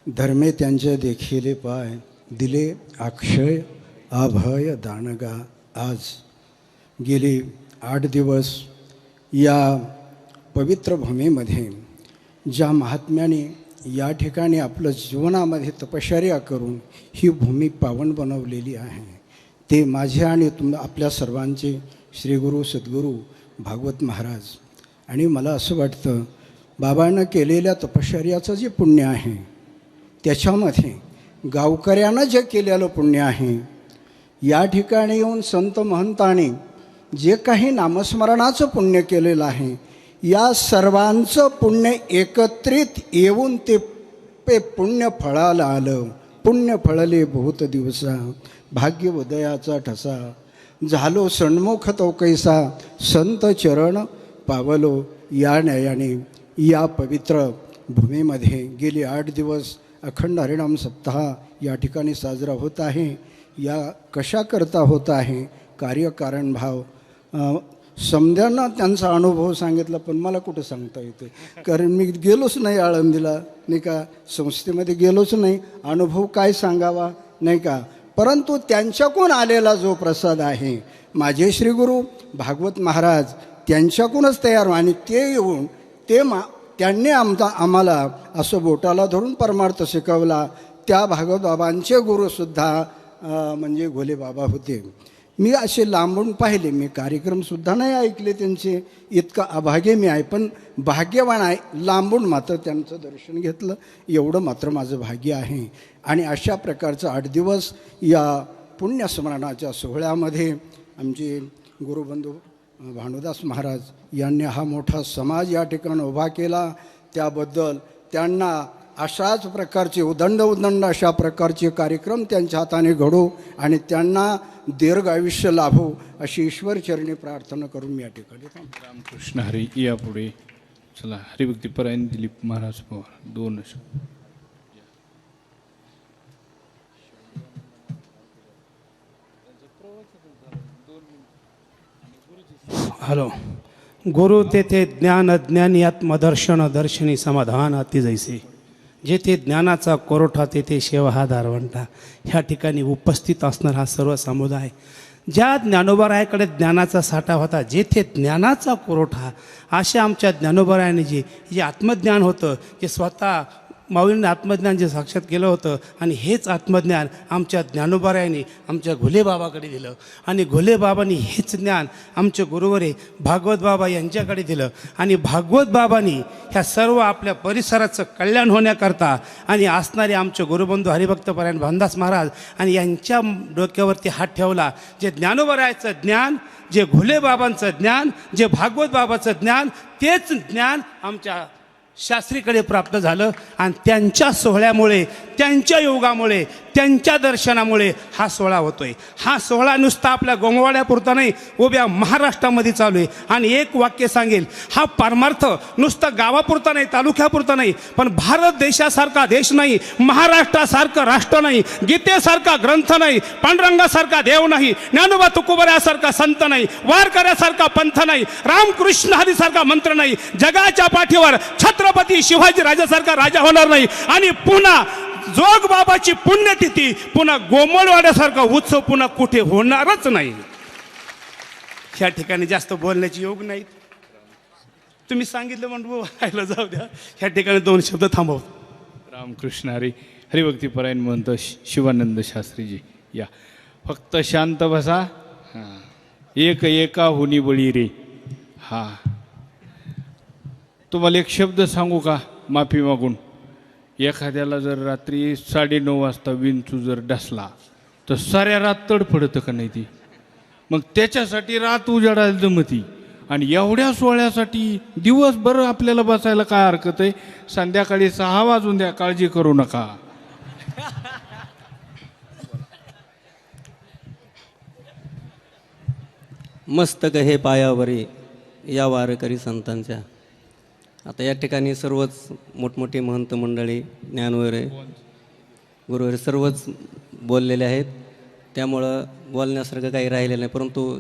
धर्मे त्यांचे देखिले पाय, दिले अक्षय अभय दानगा. आज गेली 8 दिवस या पवित्र भूमीमध्ये ज्या महात्म्याने या ठिकाणी आपलं जीवनामध्ये तपश्चर्या करून ही भूमी पावन बनवलेली आहे, ते माझे आणि आपल्या सर्वांचे श्रीगुरू सद्गुरू भागवत महाराज. आणि मला असं वाटतं, बाबांना केलेल्या तपश्चर्याचं जे पुण्य आहे त्याच्यामध्ये गावकऱ्यानं जे केलेलं पुण्य आहे, या ठिकाणी येऊन संत महंतांनी जे काही नामस्मरणाचं पुण्य केलेलं आहे, या सर्वांचं पुण्य एकत्रित येऊन ते पुण्य फळाला आलं. पुण्य फळले बहुत दिवसा, भाग्य उदयाचा ठसा, झालो सन्मुख तो कैसा, संत चरण पावलो. या न्यायाने या पवित्र भूमीमध्ये गेली 8 दिवस अखंड हरिनाम सप्ताह या ठिकाणी साजरा होत आहे. या कशाकरता होत आहे, कार्यकारण भाव समद्यांना त्यांचा अनुभव सांगितला, पण मला कुठं सांगता येते, कारण मी गेलोच नाही आळंदीला, नाही का, संस्थेमध्ये गेलोच नाही, अनुभव काय सांगावा, नाही का. परंतु त्यांच्याकडून आलेला जो प्रसाद आहे, माझे श्रीगुरू भागवत महाराज त्यांच्याकडूनच तयार, आणि ते येऊन त्यांनी आम्हाला असं बोटाला धरून परमार्थ शिकवला. त्या भागवत बाबांचे गुरुसुद्धा म्हणजे घोले बाबा होते. मी असे लांबून पाहिले, मी कार्यक्रमसुद्धा नाही ऐकले त्यांचे, इतका अभाग्य मी आहे, पण भाग्यवान आहे, लांबून मात्र त्यांचं दर्शन घेतलं, एवढं मात्र माझं भाग्य आहे. आणि अशा प्रकारचं 8 दिवस या पुण्यस्मरणाच्या सोहळ्यामध्ये आमचे गुरुबंधू भानुदास महाराज यांनी हा मोठा समाज या ठिकाणी उभा केला. त्याबद्दल त्यांना अशाच प्रकारचे उदंड अशा प्रकारचे कार्यक्रम त्यांच्या हाताने घडो आणि त्यांना दीर्घ आयुष्य लाभो अशी ईश्वरचरणी प्रार्थना करून मी या ठिकाणी थांबतो. रामकृष्ण हरी. यापुढे चला हरिभक्तीपरायण दिलीप महाराज पवार 2 हॅलो. गुरु तेथे ज्ञान अज्ञानी आत्मदर्शन दर्शनी समाधान अति जैसे. जेथे ज्ञानाचा कोरोठा तेथे शेवा हा दारवंटा. ह्या ठिकाणी उपस्थित असणारा हा सर्व समुदाय, ज्या ज्ञानोबारायाकडे ज्ञानाचा साठा होता, जेथे ज्ञानाचा कोरोठा, अशा आमच्या ज्ञानोबारायाने जे आत्मज्ञान होतं, जे स्वतः माऊलींनी आत्मज्ञान जे साक्षात केलं होतं, आणि हेच आत्मज्ञान आमच्या ज्ञानोबारायांनी आमच्या घुलेबाबाकडे दिलं, आणि घुलेबाबांनी हेच ज्ञान आमचे गुरुवरे भागवत बाबा यांच्याकडे दिलं, आणि भागवत बाबांनी ह्या सर्व आपल्या परिसराचं कल्याण होण्याकरता आणि असणारे आमचे गुरुबंधू हरिभक्तपरायण भानदास महाराज आणि यांच्या डोक्यावरती हात ठेवला. जे ज्ञानोबारायाचं ज्ञान, जे घुलेबाबांचं ज्ञान, जे भागवत बाबाचं ज्ञान, तेच ज्ञान आमच्या शास्त्रीकडे प्राप्त झालं, आणि त्यांच्या सोहळ्यामुळे, त्यांच्या योगामुळे, त्यांच्या दर्शनामुळे हा सोहळा होतोय. हा सोहळा नुसता आपल्या गोंगवाड्यापुरता नाही, उभ्या महाराष्ट्रामध्ये चालू आहे. आणि एक वाक्य सांगेल, हा परमार्थ नुसता गावापुरता नाही, तालुक्यापुरता नाही, पण भारत देशासारखा देश नाही, महाराष्ट्रासारखं राष्ट्र नाही, गीतेसारखा ग्रंथ नाही, पांडुरंगासारखा देव नाही, ज्ञानोबा तुकोबऱ्यासारखा संत नाही, वारकऱ्यासारखा पंथ नाही, रामकृष्ण हरीसारखा मंत्र नाही, जगाच्या पाठीवर छत्रपती शिवाजी राजासारखा राजा होणार नाही, आणि पुन्हा जोग बाबाची पुण्यतिथी, पुन्हा गोमळवाड्यासारखा उत्सव पुन्हा कुठे होणारच नाही. ह्या ठिकाणी जास्त बोलण्याची योग नाही. तुम्ही सांगितलं म्हणून व्हायला जाऊ द्या. ह्या ठिकाणी 2 शब्द थांबव. रामकृष्ण हरी. हरिभक्तीपरायण महंत शिवानंद शास्त्रीजी या. फक्त शांत बसा. हां, एक एका हुनी बळी रे. हा, तुम्हाला एक शब्द सांगू का माफी मागून? एखाद्याला जर रात्री 9:30 वाजता विंचू जर डसला तर साऱ्या रात तडफडतं का नाही ती? मग त्याच्यासाठी रात उजाडायला जमती, आणि एवढ्या सोहळ्यासाठी दिवसभर आपल्याला बसायला काय हरकत आहे? संध्याकाळी 6 वाजून द्या, काळजी करू नका. मस्तक हे पायावरी या वारकरी संतांच्या. आता या ठिकाणी सर्वच मोठमोठी महंत मंडळी, ज्ञानवरे, गुरुवरे सर्वच बोललेले आहेत, त्यामुळं बोलण्यासारखं काही राहिलेलं नाही. परंतु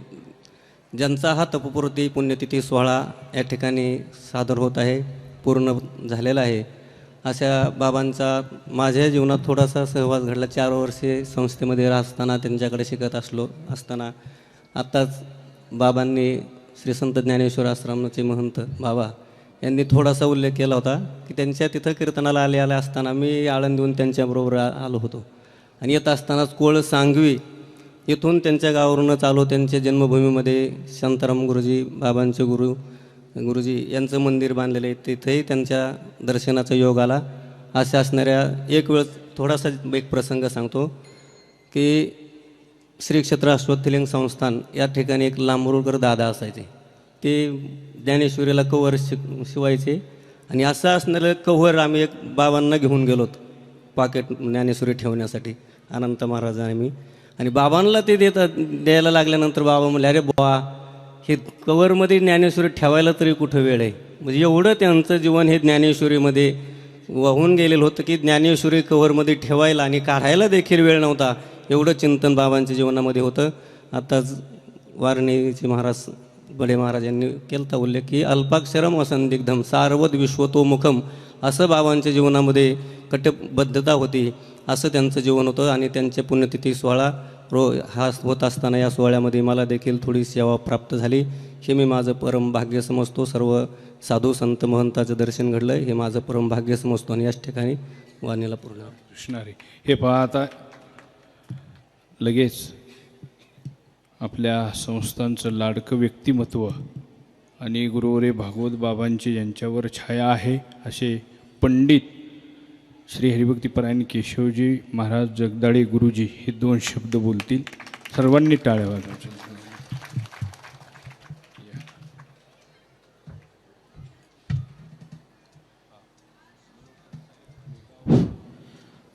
ज्यांचा हा तपपूर्ती पुण्यतिथी सोहळा या ठिकाणी सादर होत आहे, पूर्ण झालेला आहे, अशा बाबांचा माझ्या जीवनात थोडासा सहवास घडला. 4 वर्षे संस्थेमध्ये असताना, त्यांच्याकडे शिकत असताना आत्ताच बाबांनी श्री संत ज्ञानेश्वर आश्रमाचे महंत बाबा यांनी थोडासा उल्लेख केला होता की त्यांच्या तिथं कीर्तनाला आले असताना मी आळंदीहून त्यांच्याबरोबर आलो होतो, आणि येत असतानाच कोळ सांगवी इथून त्यांच्या गावावरूनच आलो. त्यांच्या जन्मभूमीमध्ये शांताराम गुरुजी, बाबांचे गुरुजी यांचं मंदिर बांधलेलं आहे, तिथेही त्यांच्या दर्शनाचा योग आला. अशा असणाऱ्या एक वेळ थोडासा एक प्रसंग सांगतो की श्री क्षेत्र अश्वत्थलिंग संस्थान या ठिकाणी एक लांबरुळकर दादा असायचे. ते ज्ञानेश्वरीला कव्हर शिवायचे, आणि असं असणारं कव्हर आम्ही एक बाबांना घेऊन गेलोत पाकेट ज्ञानेश्वरी ठेवण्यासाठी, अनंत महाराजांनी मी. आणि बाबांना ते द्यायला लागल्यानंतर बाबा म्हणले, अरे बुवा, हे कव्हरमध्ये ज्ञानेश्वरी ठेवायला तरी कुठं वेळ आहे? म्हणजे एवढं त्यांचं जीवन हे ज्ञानेश्वरीमध्ये वाहून गेलेलं होतं की ज्ञानेश्वरी कव्हरमध्ये ठेवायला आणि काढायला देखील वेळ नव्हता, एवढं चिंतन बाबांच्या जीवनामध्ये होतं. आताच वारणीचे महाराज बडे महाराजांनी केलता उल्लेख की अल्पाक्षरम असंदिग्धम सार्वद विश्वतोमुखम, असं बाबांच्या जीवनामध्ये कटिबद्धता होती, असं त्यांचं जीवन होतं. आणि त्यांचे पुण्यतिथी सोहळा हा होत असताना या सोहळ्यामध्ये मला देखील थोडी सेवा प्राप्त झाली. हे मी माझं परम भाग्य समजतो. सर्व साधू संत महंताचं दर्शन घडलं हे माझं परम भाग्य समजतो. आणि याच ठिकाणी वाणीला पूर्ण कृष्णारे. हे पहा, आता लगेच आपल्या संस्थांचं लाडकं व्यक्तिमत्व आणि गुरुवरे भागवत बाबांची यांच्यावर छाया आहे असे पंडित श्री हरिभक्तीपरायण केशवजी महाराज जगदाळे गुरुजी हे 2 शब्द बोलतील. सर्वांनी टाळ्या वाजवायच्या.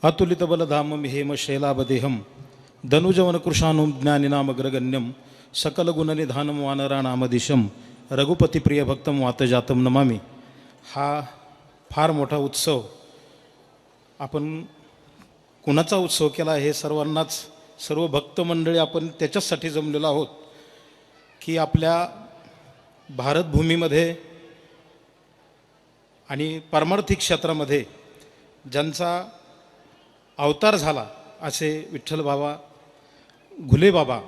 अतुलितबलधामं हेमशैलावदेहं धनुजवनकृशानुं ज्ञानिनामग्रगण्यं सकलगुणनिधानं वानराणामदिशं रघुपतिप्रियभक्तं वातजातं नमामि. हा फार मोठा उत्सव आपण कुणाचा उत्सव केला हे सर्वांनाच, सर्व भक्त मंडळी आपण त्याच्याचसाठी जमलेलो आहोत की आपल्या भारतभूमीमध्ये आणि पारमार्थिक क्षेत्रामध्ये ज्यांचा अवतार झाला असे विठ्ठल बाबा, घुले बाबा,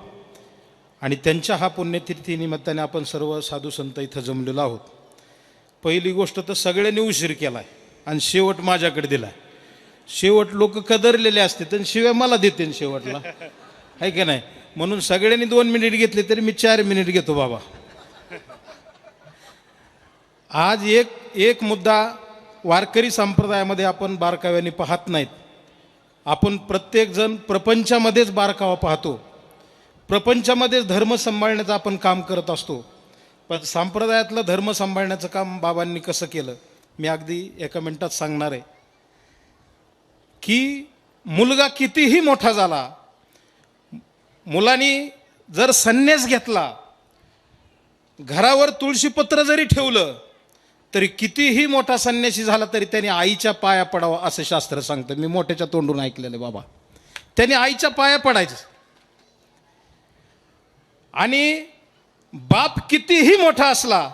आणि त्यांच्या हा पुण्यतिथीनिमित्ताने आपण सर्व साधू संत इथं जमलेलो आहोत. पहिली गोष्ट तर सगळ्यांनी उशीर केला आहे आणि शेवट माझ्याकडे दिला आहे. शेवट लोक कदरलेले असते तर शिवाय मला देते शेवटला, आहे की नाही? म्हणून सगळ्यांनी 2 मिनिट घेतले तरी मी 4 मिनिट घेतो बाबा. आज एक मुद्दा वारकरी संप्रदायामध्ये आपण बारकाव्याने पाहत नाहीत. आपण प्रत्येकजण प्रपंचामध्येच बारकावा पाहतो, प्रपंचामध्येच धर्म सांभाळण्याचं आपण काम करत असतो. पण संप्रदायातलं धर्म सांभाळण्याचं काम बाबांनी कसं केलं मी अगदी एका मिनिटात सांगणार आहे. की मुलगा कितीही मोठा झाला, मुलांनी जर संन्यास घेतला, घरावर तुळशीपत्र जरी ठेवलं तरी कितीही मोठा संन्यासी झाला तरी त्याने आईच्या पाया पडावा असं शास्त्र सांगतं. मी मोठ्याच्या तोंडून ऐकलेलं बाबा, त्याने आईच्या पाया पडायचं. आणि बाप कितीही मोठा असला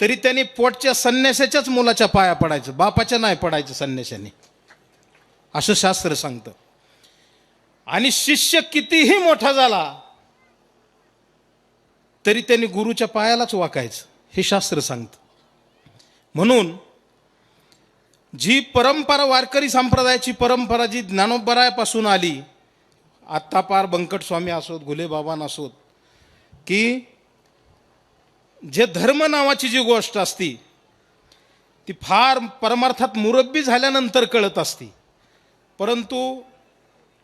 तरी त्याने पोटच्या संन्यासाच्याच मुलाच्या पाया पडायचं, बापाच्या नाही पडायचं संन्याशाने, असं शास्त्र सांगतं. आणि शिष्य कितीही मोठा झाला तरी त्यांनी गुरुच्या पायालाच वाकायचं, हे शास्त्र सांगतं. म्हणून जी परंपरा, वारकरी संप्रदायाची परंपरा जी ज्ञानोबरायापासून आली, आत्ता पार बंकट स्वामी असोत, घुले बाबा असोत, की जे धर्म नावाची जी गोष्ट असती ती फार परमार्थात मुरब्बी झाल्यानंतर कळत असती. परंतु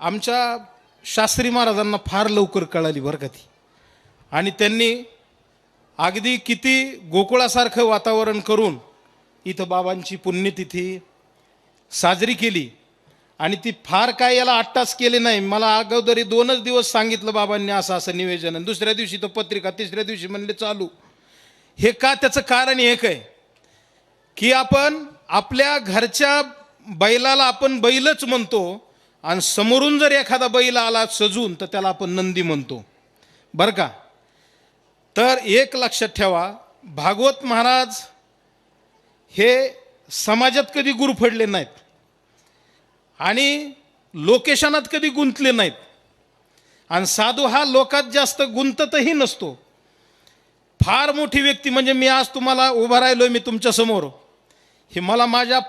आमच्या शास्त्री महाराजांना फार लवकर कळाली बरं का ती. आणि त्यांनी अगदी किती गोकुळासारखं वातावरण करून इथं बाबांची पुण्यतिथी साजरी केली. आणि ती फार काय याला 8 तास केले नाही. मला अगोदरी 2च दिवस सांगितलं बाबांनी असं असं निवेदन, आणि दुसऱ्या दिवशी तर पत्रिका, तिसऱ्या दिवशी म्हणले चालू. हे का? त्याचं कारण एक आहे की आपण आपल्या घरच्या बैलाला आपण बैलच म्हणतो, आणि समोरून जर एखादा बैल आला सजून तर त्याला आपण नंदी म्हणतो बरं का. तर एक लक्षात ठेवा, भागवत महाराज हे समाजात कधी गुरफडले नाहीत आणि लोकेशनात कधी गुंतले नाहीत. आणि साधू हा लोकात जास्त गुंततही नसतो. फार मोठी व्यक्ती म्हणजे मी आज तुम्हाला उभा राहिलोय, मी तुमच्या समोर, हे मला माझ्या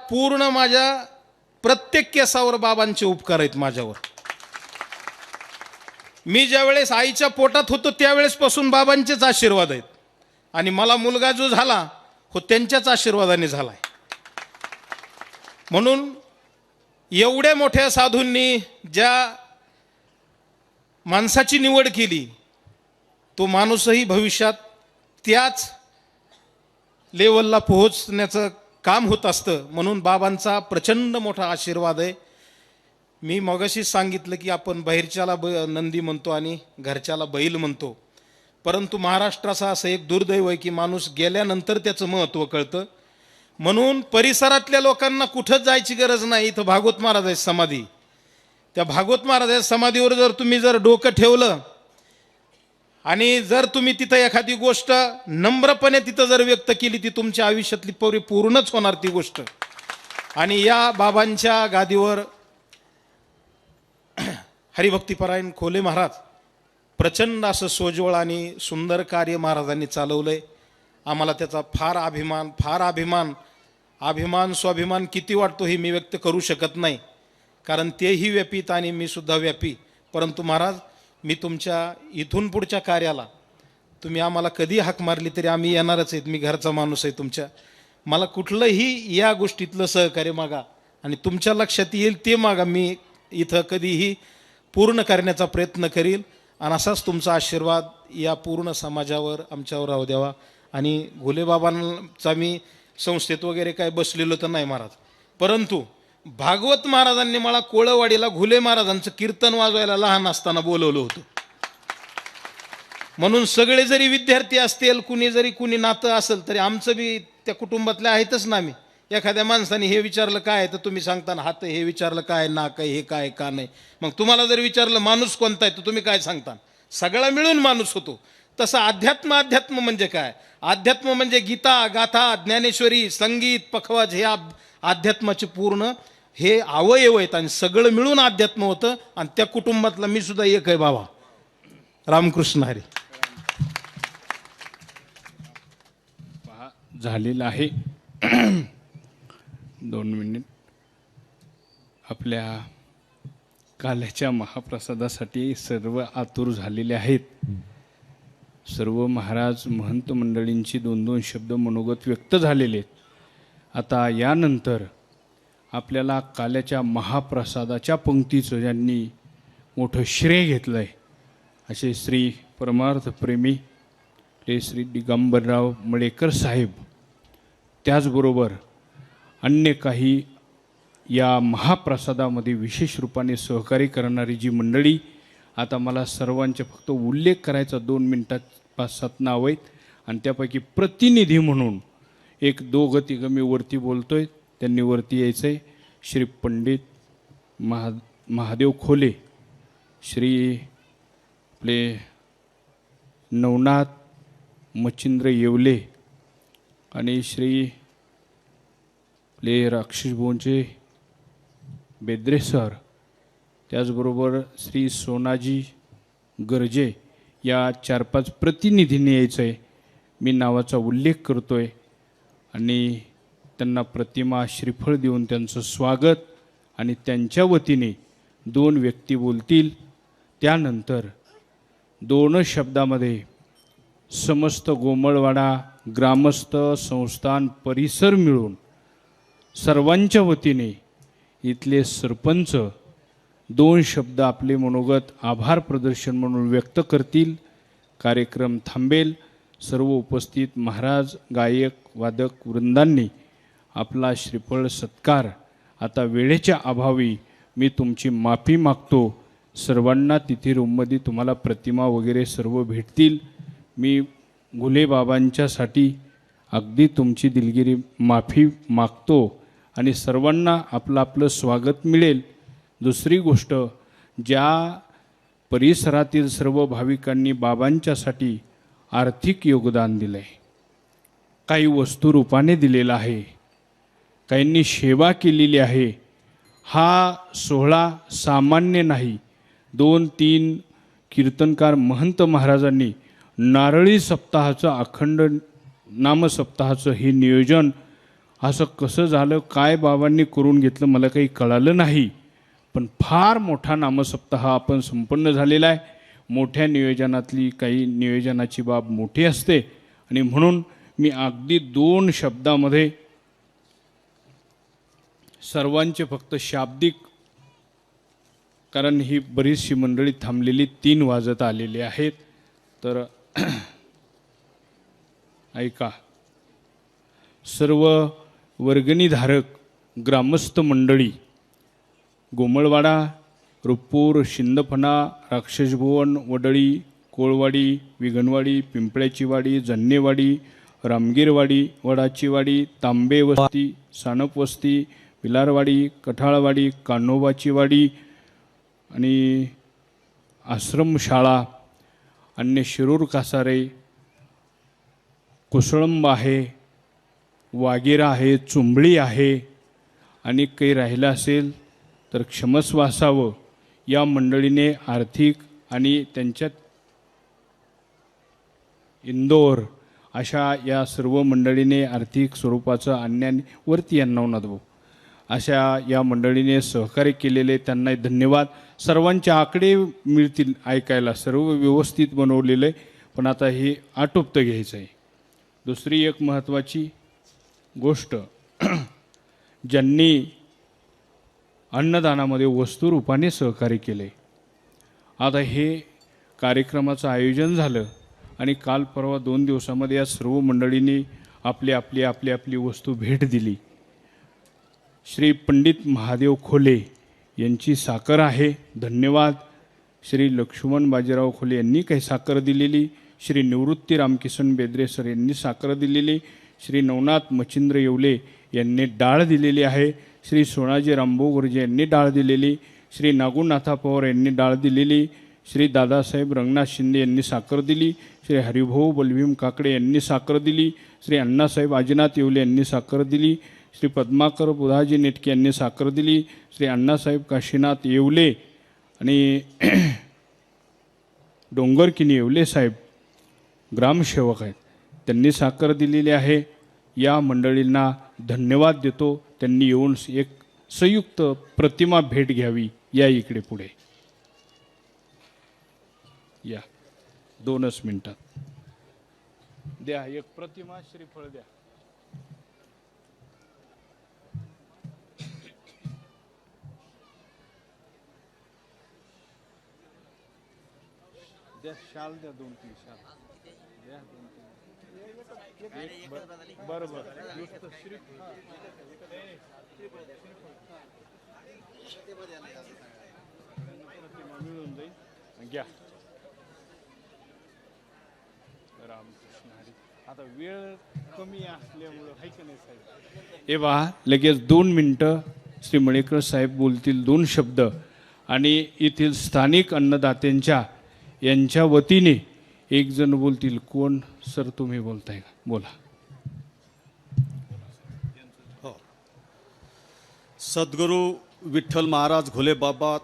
प्रत्येक केसावर बाबांचे उपकार आहेत माझ्यावर. मी ज्यावेळेस आईच्या पोटात होतो त्यावेळेसपासून बाबांचेच आशीर्वाद आहेत. आणि मला मुलगा जो झाला हो त्यांच्याच आशीर्वादाने झालाय. म्हणून एवढ्या मोठ्या साधूंनी ज्या माणसाची निवड केली तो माणूसही भविष्यात त्याच लेवलला पोहोचण्याचं काम होत असतं. म्हणून बाबांचा प्रचंड मोठा आशीर्वाद आहे. मी मगाशी सांगितलं की आपण बाहेरच्याला नंदी म्हणतो आणि घरच्याला बैल म्हणतो, परंतु महाराष्ट्राचं असं एक दुर्दैव आहे की माणूस गेल्यानंतर त्याचं महत्त्व कळतं. म्हणून परिसरातल्या लोकांना कुठंच जायची गरज नाही. इथं भागवत महाराजाची समाधी, त्या भागवत महाराजाच्या समाधीवर जर तुम्ही डोकं ठेवलं आणि जर तुम्ही तिथं एखादी गोष्ट नम्रपणे तिथं जर व्यक्त केली, ती तुमच्या आयुष्यातली पूर्णच होणार ती गोष्ट. आणि या बाबांच्या गादीवर हरिभक्तीपरायण खोले महाराज प्रचंड असं सोज्वळ आणि सुंदर कार्य महाराजांनी चालवलंय. आम्हाला त्याचा फार अभिमान स्वाभिमान किती वाटतो हे मी व्यक्त करू शकत नाही, कारण तेही व्यापीत आणि मी सुद्धा व्यापी. परंतु महाराज, मी तुमच्या इथून पुढच्या कार्याला तुम्ही आम्हाला कधी हाक मारली तरी आम्ही येणारच आहेत. मी घरचा माणूस आहे तुमच्या. मला कुठलंही या गोष्टीतलं सहकार्य मागा आणि तुमच्या लक्षात येईल ते मागा. मी इथं कधीही पूर्ण करण्याचा प्रयत्न करील. आणि असाच तुमचा आशीर्वाद या पूर्ण समाजावर आमच्यावर राहू द्यावा. आणि घुलेबाबांचा मी संस्थेत वगैरे काय बसलेलो तर नाही महाराज, परंतु भागवत महाराजांनी मला कोळवाडीला घुले महाराजांचं कीर्तन वाजवायला लहान असताना बोलवलं होतं. म्हणून सगळे जरी विद्यार्थी असतील, कुणी नातं असेल, तरी आमचं बी त्या कुटुंबातले आहेतच ना. आम्ही एखाद्या माणसाने हे विचारलं काय तर तुम्ही सांगता हात, हे विचारलं काय ना काय, हे काय का नाही. मग तुम्हाला जर विचारलं माणूस कोणता आहे तर तुम्ही काय सांगता? सगळा मिळून माणूस होतो. तसं अध्यात्म म्हणजे काय? अध्यात्म म्हणजे गीता, गाथा, ज्ञानेश्वरी, संगीत, पखवाज हे अध्यात्माचे पूर्ण हे अवयव आहेत आणि सगळं मिळून अध्यात्म होतं. आणि त्या कुटुंबातला मी सुद्धा एक आहे बाबा. रामकृष्ण हरी. झालेलं आहे 2 मिनिट. आपल्या काल्याच्या महाप्रसादासाठी सर्व आतुर झालेले आहेत. सर्व महाराज महंत मंडळींची 2-2 शब्द मनोगत व्यक्त झालेले आहेत. आता यानंतर आपल्याला काल्याच्या महाप्रसादाच्या पंक्तीचं ज्यांनी मोठं श्रेय घेतलं आहे असे श्री परमार्थ प्रेमी ते श्री दिगंबरराव मळेकर साहेब, त्याचबरोबर अन्य काही या महाप्रसादामध्ये विशेष रूपाने सहकार्य करणारी जी मंडळी, आता मला सर्वांचे फक्त उल्लेख करायचा 2 मिनिटात 5-7 नाव आहेत. आणि त्यापैकी प्रतिनिधी म्हणून 1-2 मी वरती बोलतोय, त्यांनी वरती यायचं आहे. श्री पंडित महादेव खोले, श्री आपले नवनाथ मच्छिंद्र येवले आणि श्री आपले राक्षसभोंचे बेद्रे सर, त्याचबरोबर श्री सोनाजी गर्जे, या 4-5 प्रतिनिधींनी यायचं आहे. मी नावाचा उल्लेख करतो आहे आणि त्यांना प्रतिमा श्रीफळ देऊन त्यांचं स्वागत. आणि त्यांच्या वतीने 2 व्यक्ती बोलतील. त्यानंतर 2 शब्दामध्ये समस्त गोमळवाडा ग्रामस्थ संस्थान परिसर मिळून सर्वांच्या वतीने इथले सरपंच 2 शब्द आपले मनोगत आभार प्रदर्शन म्हणून व्यक्त करतील. कार्यक्रम थांबेल. सर्व उपस्थित महाराज, गायक, वादक वृंदांनी आपला श्रीफळ सत्कार. आता वेळेच्या अभावी मी तुमची माफी मागतो. सर्वांना तिथे रूममध्ये तुम्हाला प्रतिमा वगैरे सर्व भेटतील. मी घुले बाबांच्यासाठी अगदी तुमची दिलगिरी माफी मागतो आणि सर्वांना आपलं स्वागत मिळेल. दुसरी गोष्ट, ज्या परिसरातील सर्व भाविकांनी बाबांच्यासाठी आर्थिक योगदान दिलं आहे, काही वस्तू रूपाने दिलेलं आहे, काहींनी सेवा केलेली आहे. हा सोहळा सामान्य नाही. 2-3 कीर्तनकार महंत महाराजांनी नारळी सप्ताहाचं, अखंड नामसप्ताहाचं हे नियोजन असं कसं झालं, काय बाबांनी करून घेतलं मला काही कळालं नाही. पण फार मोठा नामसप्ताह आपण संपन्न झालेला आहे. मोठ्या नियोजनातली काही नियोजनाची बाब मोठी असते आणि म्हणून मी अगदी 2 शब्दामध्ये सर्वांचे फक्त शाब्दिक, कारण ही बरीचशी मंडळी थांबलेली 3 वाजत आलेली आहेत. तर ऐका, सर्व वर्गणीधारक ग्रामस्थ मंडळी, गोमळवाडा, रुपूर, शिंदफणा, राक्षसभुवन, वडळी, कोळवाडी, विघनवाडी, पिंपळ्याची वाडी, जन्नेवाडी, रामगीरवाडी, वडाची वाडी, तांबे वस्ती, सानप वस्ती, विलारवाडी, कठाळवाडी, कान्होबाची वाडी आणि आश्रमशाळा, अन्य शिरूर कासारे, कुसळंब आहे, वागेरा आहे, चुंबळी आहे आणि काही राहिलं असेल तर क्षमस्व असावं. या मंडळीने आर्थिक आणि त्यांच्यात इंदोर अशा या सर्व मंडळीने आर्थिक स्वरूपाचं अन्यान्य वरती यांना भाऊ अशा या मंडळीने सहकार्य केलेले, त्यांना धन्यवाद. सर्वांचे आकडे मिळतील ऐकायला, सर्व व्यवस्थित बनवलेलं आहे. पण आता हे आटोपतं घ्यायचं आहे. दुसरी एक महत्त्वाची गोष्ट, ज्यांनी अन्नदानामध्ये वस्तू रूपाने सहकार्य केले, आता हे कार्यक्रमाचं आयोजन झालं आणि काल परवा 2 दिवसामध्ये या सर्व मंडळींनी आपली वस्तू भेट दिली. श्री पंडित महादेव खोले यांची साखर आहे, धन्यवाद. श्री लक्ष्मण बाजीराव खोले यांनी काही साखर दिलेली, श्री निवृत्ती रामकिसन बेद्रे सर यांनी साखर दिलेली, श्री नवनाथ मच्छिंद्र येवले यांनी डाळ दिलेली आहे, श्री सोनाजी रामभाऊ गुरुजी यांनी डाळ दिलेली, श्री नागुनाथा पवार यांनी डाळ दिलेली, श्री दादासाहेब रंगनाथ शिंदे यांनी साखर दिली, श्री हरिभाऊ बलभीम काकडे यांनी साखर दिली, श्री अण्णासाहेब आजीनाथ येवले यांनी साखर दिली, श्री पद्माकर बुधाजी नेटके यांनी साखर दिली, श्री अण्णासाहेब काशीनाथ येवले आणि डोंगरकिनी येवले साहेब ग्रामसेवक आहेत, त्यांनी साखर दिलेली आहे. या मंडळींना धन्यवाद देतो. त्यांनी येऊन एक संयुक्त प्रतिमा भेट घ्यावी. या इकडे पुढे या, 2 मिनिटात द्या एक प्रतिमा, श्रीफळ द्या. द्या शाल द्या, 2-3 शाल द्या, 2-3. बरं नुसतं मिळून जाईल. घ्या. रामकृष्ण हरी. आता वेळ कमी असल्यामुळं हाय की नाही साहेब? हे पहा, लगेच 2 मिनटं श्री मणेकर साहेब बोलतील 2 शब्द आणि येथील स्थानिक अन्नदात्यांच्या यांच्या वतीने 1 जण बोलतील. कोण सर, तुम्ही बोलताय का? बोला. सद्गुरू विठ्ठल महाराज घुले बाबा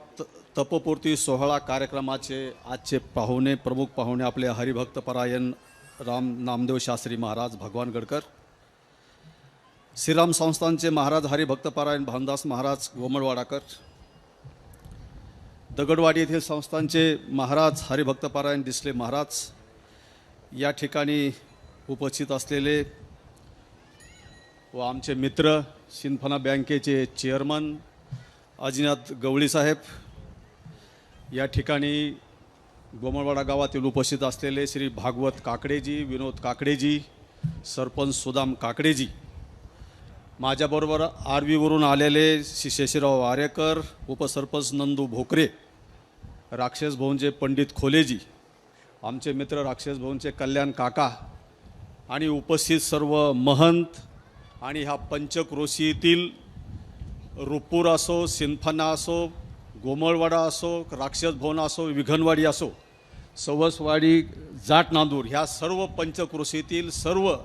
तपपूर्ती सोहळा कार्यक्रमाचे आजचे पाहुणे, प्रमुख पाहुणे आपले हरिभक्त परायण राम नामदेव शास्त्री महाराज भगवान गडकर, श्रीराम संस्थानचे महाराज हरिभक्त परायण भानदास महाराज गोमडवाडाकर, दगडवाडी येथील संस्थानचे महाराज हरिभक्त परायण डिसले महाराज, या ठिकाणी उपस्थित असलेले व आमचे मित्र सिंफना बँकेचे चेअरमन अजिनाथ गवळी साहेब, या ठिकाणी गोमळवाडा गावातील उपस्थित असलेले श्री भागवत काकडेजी, विनोद काकडेजी, सरपंच सुदाम काकडेजी, माझ्याबरोबर आर्वीवरून आलेले श्री शेषराव आरेकर, उपसरपंच नंदू भोकरे, राक्षस भवनचे पंडित खोलेजी, आमचे मित्र राक्षस भवनचे कल्याण काका आणि उपस्थित सर्व महंत आणि ह्या पंचक्रोशीतील रुपूर असो, सिंफना असो, गोमळवाडा असो, राक्षस भवन असो, विघनवाडी असो, सवसवाडी, जाट नांदूर ह्या सर्व पंचक्रोशीतील सर्व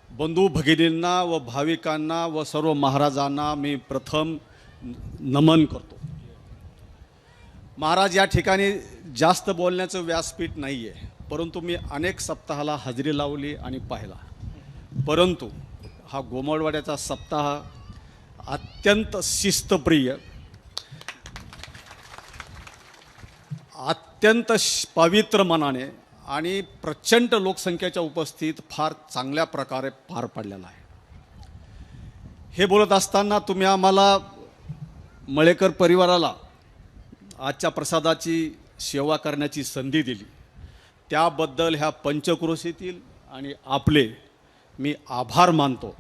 बंधू भगिनींना व भाविकांना व सर्व महाराजांना मी प्रथम नमन करतो. महाराज, या ठिकाणी जास्त बोलण्याचं व्यासपीठ नाही आहे, परंतु मी अनेक सप्ताहाला हजेरी लावली आणि पाहिला, परंतु हा गोमळवाड्याचा सप्ताह अत्यंत शिस्तप्रिय, अत्यंत पवित्र मनाने आणि प्रचंड लोकसंख्येच्या उपस्थित फार चांगल्या प्रकारे पार पडलेला आहे. हे बोलत असताना तुम्ही आम्हाला मळेकर परिवाराला आजच्या प्रसादाची सेवा करण्याची संधी दिली, त्याबद्दल ह्या पंचक्रोशीतील आणि आपले मी आभार मानतो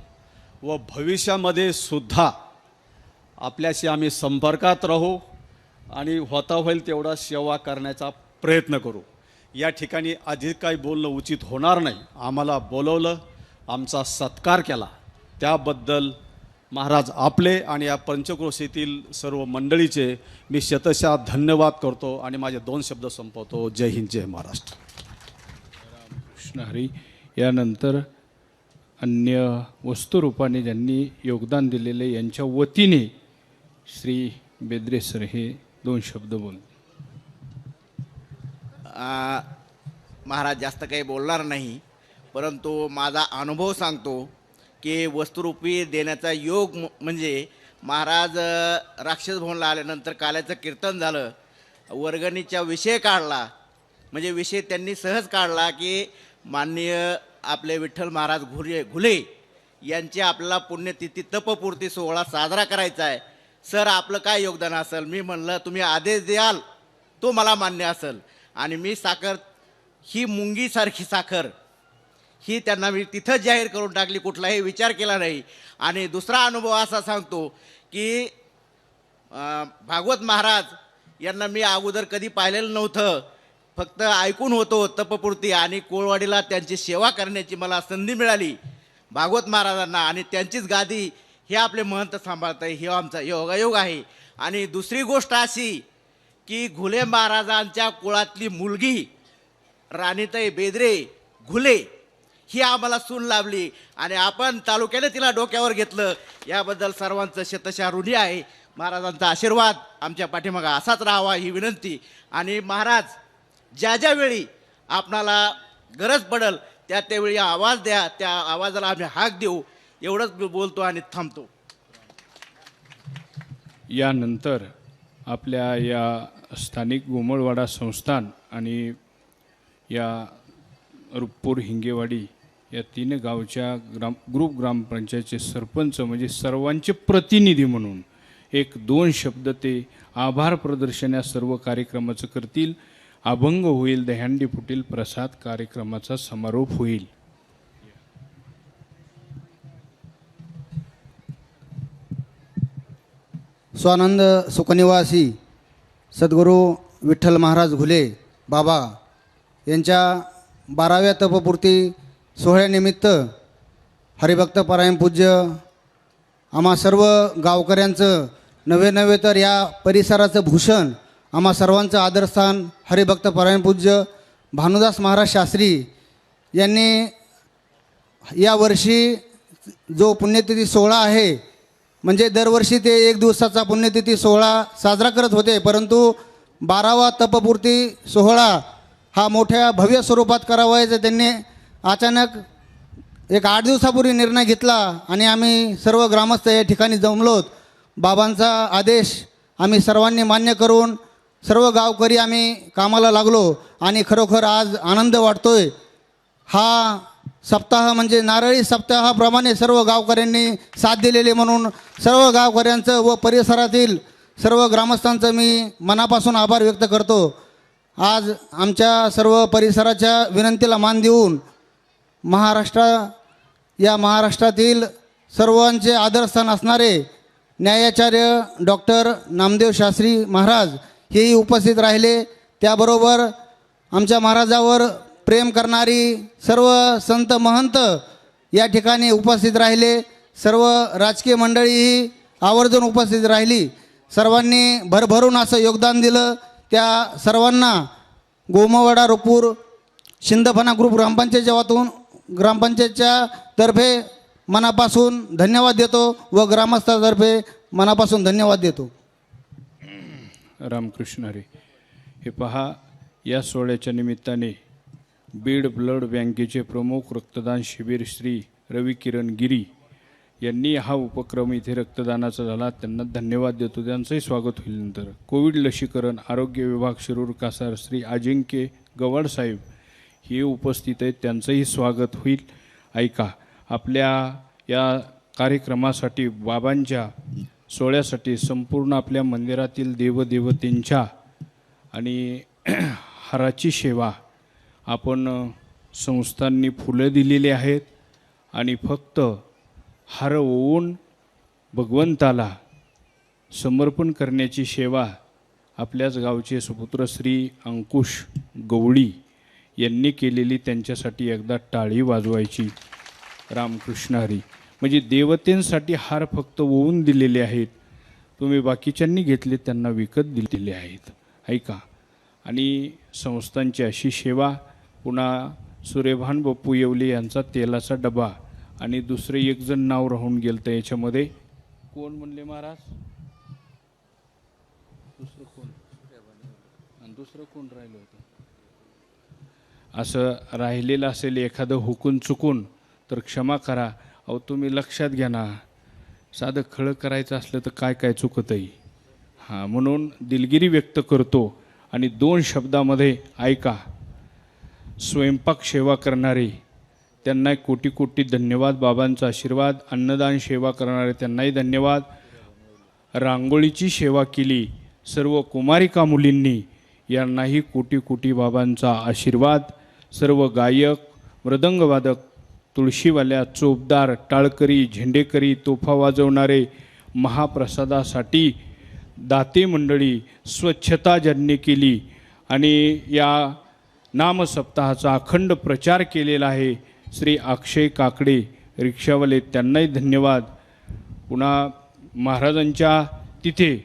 व भविष्यामध्ये सुद्धा आपल्याशी आम्ही संपर्कात राहू आणि होता होईल तेवढा सेवा करण्याचा प्रयत्न करू. या ठिकाणी अधिक काही बोलणं उचित होणार नाही. आम्हाला बोलवलं, आमचा सत्कार केला, त्याबद्दल महाराज आपले आणि या पंचक्रोशीतील सर्व मंडळीचे मी शतशः धन्यवाद करतो आणि माझे 2 शब्द संपवतो. जय हिंद, जय महाराष्ट्र. कृष्ण हरी. यानंतर अन्य वस्तुरूपाने ज्यांनी योगदान दिलेले यांच्या वतीने श्री बेद्रे सर हे 2 शब्द बोल. महाराज जास्त काही बोलणार नाही, परंतु माझा अनुभव सांगतो की वस्तुरूपी देण्याचा योग म्हणजे महाराज राक्षस भवनला आल्यानंतर काल्याचं कीर्तन झालं, वर्गणीचा विषय काढला, म्हणजे विषय त्यांनी सहज काढला की माननीय आपले विठ्ठल महाराज घुले यांचे आपल्याला पुण्यतिथी तपपूर्ती सोहळा साजरा करायचा आहे. सर, आपलं काय योगदान असेल? मी म्हणलं तुम्ही आदेश द्याल तो मला मान्य असेल. आणि मी साखर ही मुंगीसारखी साखर ही त्यांना मी तिथंच जाहीर करून टाकली, कुठलाही विचार केला नाही. आणि दुसरा अनुभव असा सांगतो की भागवत महाराज यांना मी अगोदर कधी पाहिलेलं नव्हतं, फक्त ऐकून होतो तपपूर्ती. आणि कोळवाडीला त्यांची सेवा करण्याची मला संधी मिळाली भागवत महाराजांना, आणि त्यांचीच गादी हे आपले महंत सांभाळत आहे, हे आमचा योगायोग आहे. आणि दुसरी गोष्ट अशी की घुले महाराजांच्या कुळातली मुलगी राणीताई बेदरे घुले ही आम्हाला सून लाभली, आणि आपण तालुक्याने तिला डोक्यावर घेतलं. याबद्दल सर्वांचं शतशः ऋणी आहे. महाराजांचा आशीर्वाद आमच्या पाठीमागं असाच राहावा ही विनंती. आणि महाराज ज्या ज्यावेळी आपणाला गरज पडेल त्यावेळी आवाज द्या, त्या आवाजाला आम्ही हाक देऊ. एवढंच बोलतो आणि थांबतो. यानंतर आपल्या या स्थानिक गोमळवाडा संस्थान आणि या रुप्पूर हिंगेवाडी या 3 गावच्या ग्रुप ग्रामपंचायतचे सरपंच म्हणजे सर्वांचे प्रतिनिधी म्हणून 1-2 शब्द ते आभार प्रदर्शन या सर्व कार्यक्रमाचं करतील. अभंग होईल, दह्यांडी फुटील, प्रसाद कार्यक्रमाचा समारोप होईल. स्वानंद सुखनिवासी सद्गुरू विठ्ठल महाराज घुले बाबा यांच्या 12व्या तपपूर्ती सोहळ्यानिमित्त हरिभक्त परायण पूज्य आम्हा सर्व गावकऱ्यांचं नव्हे तर या परिसराचं भूषण आम्हा सर्वांचं आदरस्थान हरिभक्त परायण पूज्य भानुदास महाराज शास्त्री यांनी यावर्षी जो पुण्यतिथी सोहळा आहे, म्हणजे दरवर्षी ते 1 दिवसाचा पुण्यतिथी सोहळा साजरा करत होते, परंतु 12वा तपपूर्ती सोहळा हा मोठ्या भव्य स्वरूपात करावा याचा त्यांनी अचानक एक 8 दिवसापूर्वी निर्णय घेतला. आणि आम्ही सर्व ग्रामस्थ या ठिकाणी जमलोत. बाबांचा आदेश आम्ही सर्वांनी मान्य करून सर्व गावकरी आम्ही कामाला लागलो. आणि खरोखर आज आनंद वाटतोय. हा सप्ताह म्हणजे नारळी सप्ताहाप्रमाणे सर्व गावकऱ्यांनी साथ दिलेली, म्हणून सर्व गावकऱ्यांचं व परिसरातील सर्व ग्रामस्थांचं मी मनापासून आभार व्यक्त करतो. आज आमच्या सर्व परिसराच्या विनंतीला मान देऊन महाराष्ट्रातील सर्वांचे आदरस्थान असणारे न्यायाचार्य डॉक्टर नामदेव शास्त्री महाराज हेही उपस्थित राहिले. त्याबरोबर आमच्या महाराजावर प्रेम करणारी सर्व संत महंत या ठिकाणी उपस्थित राहिले. सर्व राजकीय मंडळीही आवर्जून उपस्थित राहिली. सर्वांनी भरभरून असं योगदान दिलं. त्या सर्वांना गोमवाडा रुपूर शिंदफणा ग्रुप ग्रामपंचायतच्या तर्फे मनापासून धन्यवाद देतो व ग्रामस्थातर्फे मनापासून धन्यवाद देतो. रामकृष्ण हरी. हे पहा, या सोहळ्याच्या निमित्ताने बीड ब्लड बँकेचे प्रमुख रक्तदान शिबिर श्री रवी किरण गिरी यांनी हा उपक्रम इथे रक्तदानाचा झाला, त्यांना धन्यवाद देतो. त्यांचंही स्वागत होईल. नंतर कोविड लसीकरण आरोग्य विभाग शिरूर कासार श्री अजिंक्य गवाड साहेब हे उपस्थित आहेत, त्यांचंही स्वागत होईल. ऐका, आपल्या या कार्यक्रमासाठी बाबांच्या सोहळ्यासाठी संपूर्ण आपल्या मंदिरातील देवदेवतेंच्या आणि हाराची सेवा आपण संस्थांनी फुलं दिलेली आहेत आणि फक्त हार ओवून भगवंताला समर्पण करण्याची सेवा आपल्याच गावचे सुपुत्र श्री अंकुश गवळी यांनी केलेली. त्यांच्यासाठी एकदा टाळी वाजवायची. रामकृष्ण हरी. म्हणजे देवतेंसाठी हार फक्त ओवून दिलेले आहेत, तुम्ही बाकीच्यांनी घेतले त्यांना विकत दिलेले आहेत. ऐका, आणि संस्थांची अशी सेवा. पुन्हा सूर्यभान बाप्पू येवले यांचा तेलाचा डबा आणि दुसरे 1 जण नाव राहून गेलं तर याच्यामध्ये कोण म्हणले महाराज? दुसरं कोण? आणि दुसरं कोण राहिलं होतं? असं राहिलेलं असेल एखादं हुकून चुकून तर क्षमा करा. अहो तुम्ही लक्षात घ्या ना, साधं खळं करायचं असलं तर काय काय चुकतही. हां, म्हणून दिलगिरी व्यक्त करतो. आणि 2 शब्दामध्ये ऐका, स्वयंपाक सेवा करणारे त्यांना कोटी कोटी धन्यवाद, बाबांचा आशीर्वाद. अन्नदान सेवा करणारे त्यांनाही धन्यवाद. रांगोळीची सेवा केली सर्व कुमारिका मुलींनी, यांनाही कोटी कोटी बाबांचा आशीर्वाद. सर्व गायक, मृदंगवादक, तुळशीवाल्या, चोपदार, टाळकरी, झेंडेकरी, तोफा वाजवणारे, महाप्रसादासाठी दाते मंडळी, स्वच्छता ज्यांनी केली आणि या नामसप्ताहाचा अखंड प्रचार केलेला आहे, श्री अक्षय काकडे रिक्षावाले, त्यांनाही धन्यवाद. पुन्हा महाराजांच्या तिथे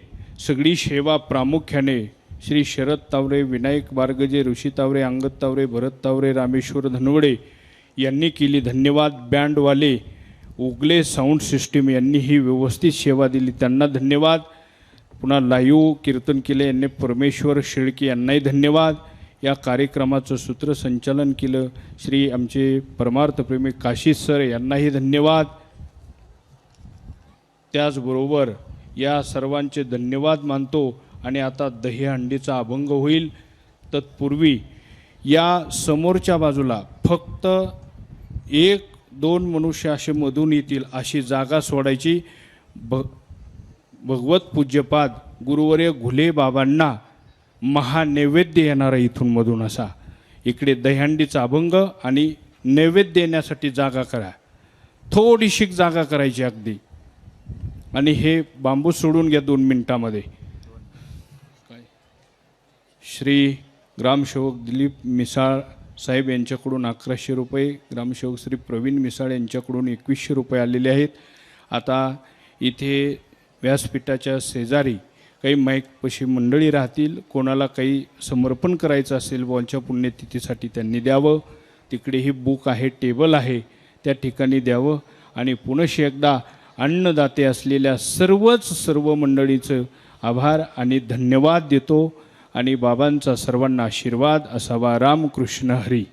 सगळी सेवा प्रामुख्याने श्री शरद तावरे, विनायक बारगजे, ऋषी तावरे, अंगद तावरे, भरत तावरे, रामेश्वर धनवडे यांनी केली, धन्यवाद. बँडवाले, उगले साऊंड सिस्टीम यांनी ही व्यवस्थित सेवा दिली, त्यांना धन्यवाद. पुन्हा लाईव्ह कीर्तन केले यांनी परमेश्वर शेळके यांनाही धन्यवाद. या कार्यक्रमाचं सूत्रसंचालन केलं श्री आमचे परमार्थप्रेमी काशी सर यांनाही धन्यवाद. त्याचबरोबर या सर्वांचे धन्यवाद मानतो. आणि आता दहीहंडीचा अभंग होईल. तत्पूर्वी या समोरच्या बाजूला फक्त 1-2 मनुष्य असे मधून येतील अशी जागा सोडायची. भगवत पूज्यपाद गुरुवर्य घुले बाबांना महानैवेद्य येणारा इथून मधून असा. इकडे दहीहंडीचा अभंग आणि नैवेद्य देण्यासाठी जागा करा, थोडीशी जागा करायची अगदी. आणि हे बांबू सोडून घ्या 2 मिनिटामध्ये. श्री ग्रामसेवक दिलीप मिसाळ साहेब यांच्याकडून 1100 रुपये, ग्रामसेवक श्री प्रवीण मिसाळ यांच्याकडून 2100 रुपये आलेले आहेत. आता इथे व्यासपीठाच्या शेजारी काही माईकपाशी मंडळी राहतील, कोणाला काही समर्पण करायचं असेल बुवांच्या पुण्यतिथीसाठी त्यांनी द्यावं. तिकडेही बुक आहे, टेबल आहे, त्या ठिकाणी द्यावं. आणि पुनश्च एकदा अन्नदाते असलेल्या सर्व मंडळीचं आभार आणि धन्यवाद देतो. आणि बाबांचा सर्वांना आशीर्वाद असावा. रामकृष्ण हरी.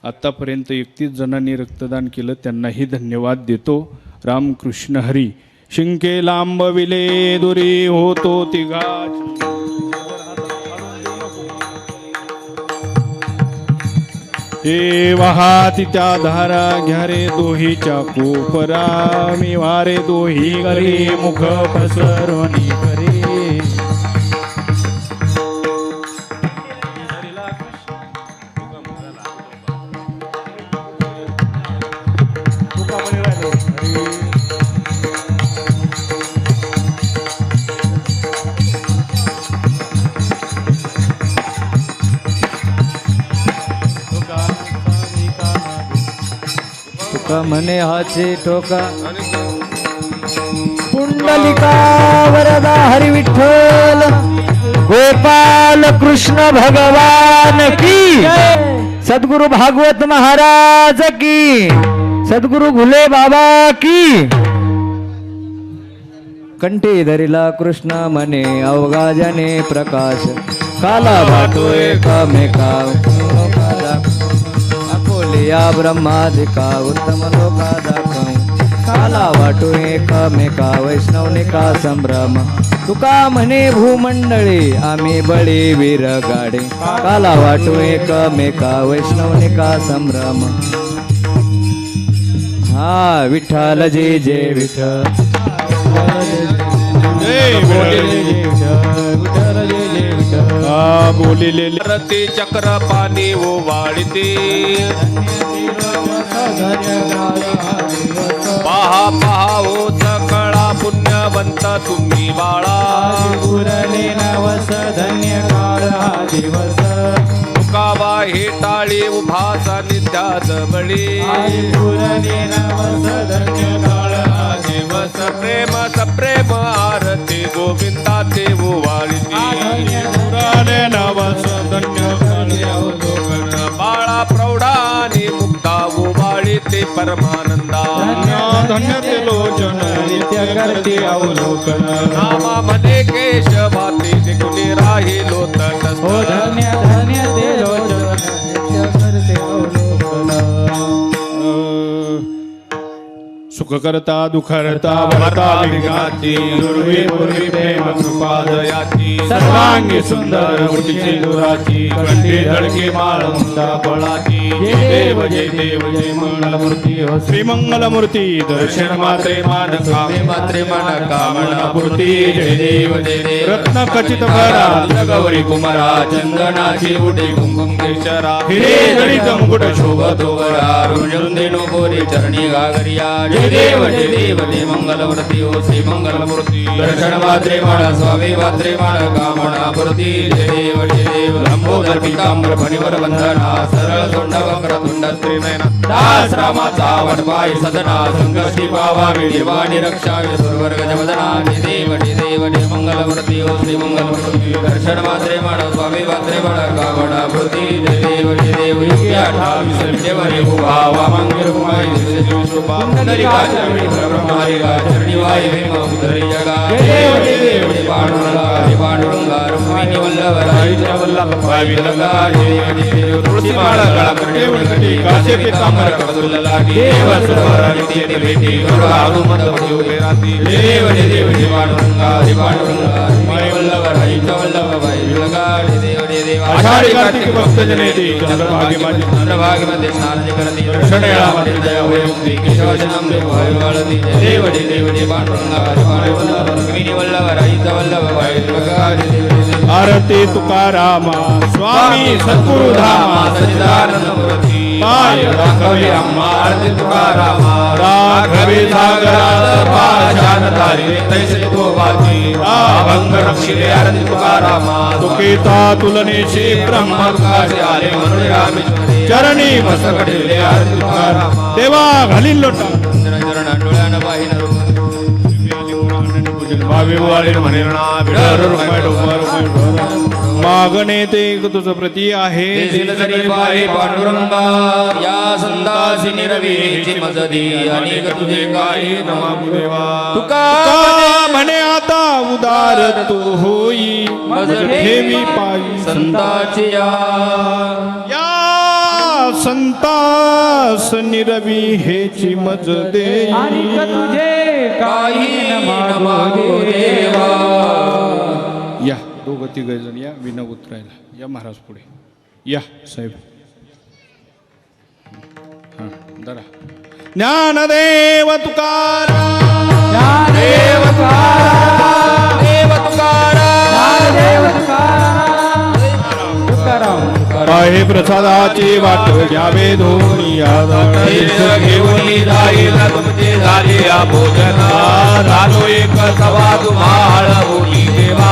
आत्तापर्यंत 31 जणांनी रक्तदान केलं, त्यांनाही धन्यवाद देतो. रामकृष्ण हरी. शिंके लांबविले दुरी होतो तिघाची, हे वाहाती त्या धारा घ्या रे दोहीच्या कोपरा, मी वारे दोही करी मुख पसरवणी करी. तुका म्हणे हाचे टोका, पुंडलिका वरदा हरी विठ्ठल, गोपाल कृष्ण भगवान की, सद्गुरु भागवत महाराज की, सद्गुरु घुले बाबा की. कंठी धरिला कृष्ण म्हणे अवघा जने प्रकाश, काला वाटो एकमेका या ब्रह्माधिका उत्तम लोका दाखव, काला वाटो एकमेका वैष्णवनिका संभ्रम. तुका म्हणे भूमंडळी आम्ही बळी वीर गाडे, काला वाटो एकमेका वैष्णवनिका संभ्रम. हा विठ्ठल जय जय विठ्ठल, बोलिले रती चक्र पाणी ओ वाढते, पहा पहा ओ सकळा पुण्यवंत तुम्ही बाळा, पुरले नवस धन्य काळ हा दिवस, तुकावा हे टाळी उभासा निध्यात बळी, पुरले नवस धन्य काळ हा दिवस, प्रेम सप्रेम आरती गोविंदा ते वाळती, बाळा प्रौढानी मुक्ता उबाळी ते परमानंदा, धन्य ते लोचन नित्य करते अवलोकन, नामामध्ये केशवाती निकुणी राहिलो तटस्थ, हो धन्य धन्य ते लोचन नित्य करते अवलोकन. सुखकर्ता दुःखहर्ता भरता विघ्नाची दुर्वी पूर्वी प्रेम कृपा दयाची सर्वांगी सुंदर मुठी सिंदुराची कंठी धडकी माळ मुंडा फळाची जय देव जय मंगलमूर्ती श्री मंगलमूर्ती दर्शन मात्रे मानका मात्रे मानका कामनापूर्ती जय देव रत्न खचित भरा गौरी कुमारा चंदनाची उडी कुंकुम केशरा हिरे जडित मुकुट शोभतो वरा रुंदेनो गोरी चरणी गागरिया जय देव जय मंगलमूर्ती ओ श्री मंगलमूर्ती दर्शन मात्रे माळा स्वामी मात्रे माळा कामनापूर्ती जय देव लंबोदर पीतांबर फणीवर वंदना सरळ तोंड वक्र तुंड त्रिनयना दास रामाचा वनपाय सदना संकष्टी पावावी देवानी रक्षावे सुरवर्ग जमदना जय देव जय मंगलमूर्ती ओ श्री मंगलमूर्ती दर्शन मात्रे माळा स्वामी मात्रे माळा कामनापूर्ती जय देव युग्या ठावी संदेवरी भुभावा मंगल कुमारी शोभा पुंडलिका चरणी ब्रह्मारिका चरणी वाय भीम उदरी जगा जय देव पांडुरंगा रुक्मिणी वल्लभ राईच्या वल्लभ पाय विलंगा जय देव तुळसी माळा गळा करणे उलकटी काशे पीतांबर कबुल लागी देव सुरवरानी तेने भेटी गरुड आगमन पडी उभे राती देव पांडुरंगा पाय वल्लभ राईच्या वल्लभ पाय विलंगा जय देव आषाढी कार्तिक भक्त जने दी चंद्रभागी मध्ये स्नान करती दर्शन मध्ये दया होय मुक्ती केशवजनम देव वाळती देव पांडुरंगा पाय वल्लभ रुक्मिणी वल्लभ राईच्या वल्लभ पाय विलंगा जय आरती तुकारामा स्वामी सद्गुरु धामा सच्चिदानंद मूर्ती पाय राघवे अम्मा आरती तुकारामा राघवे सागरात पाषाण तारी तैसे तो वाची अभंग रक्षिले आरती तुकारामा तुकेता तुलनेशी ब्रह्म तुकाचे आले म्हणून रामेश्वरी चरणी मस्तकडिले आरती तुकारामा देवा घालील लोटा चरण डोळ्यानं पाहिन भावी वाळे म्हणेरणा बिडर रुपये डोंगर मागणे ते तुझं प्रती आहे देशील तरी पाहे पांडुरंगा या संदासी निरवेची मजदी अनेक तुझे काही नमामु देवा तुका म्हणे आता उदार तू होई मज ठेवी पायी संताची या संतास निरवी हेची मज देई तुझे काही नमामु देवा या दोघं तिघ जण या विना उतरायला या महाराज पुढे या साहेब हा धरा ज्ञानदेव तुकाराम देव तुकाराम देव तुकाराम आहे प्रसादाची वाट घ्यावे धोनी घेऊन जाईल तुमचे झाले भोजना झालो एक सवा तुम्हाळ होती देवा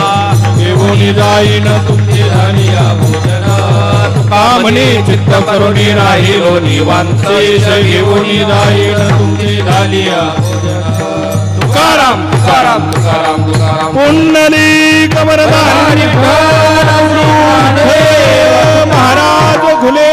घेऊन जाईन तुमचे झाली भोजना तुका म्हणे चित्त करुणी राहिलो निवांत घेऊन जाईन तुमची झाली तुकाराम तुकाराम तुकाराम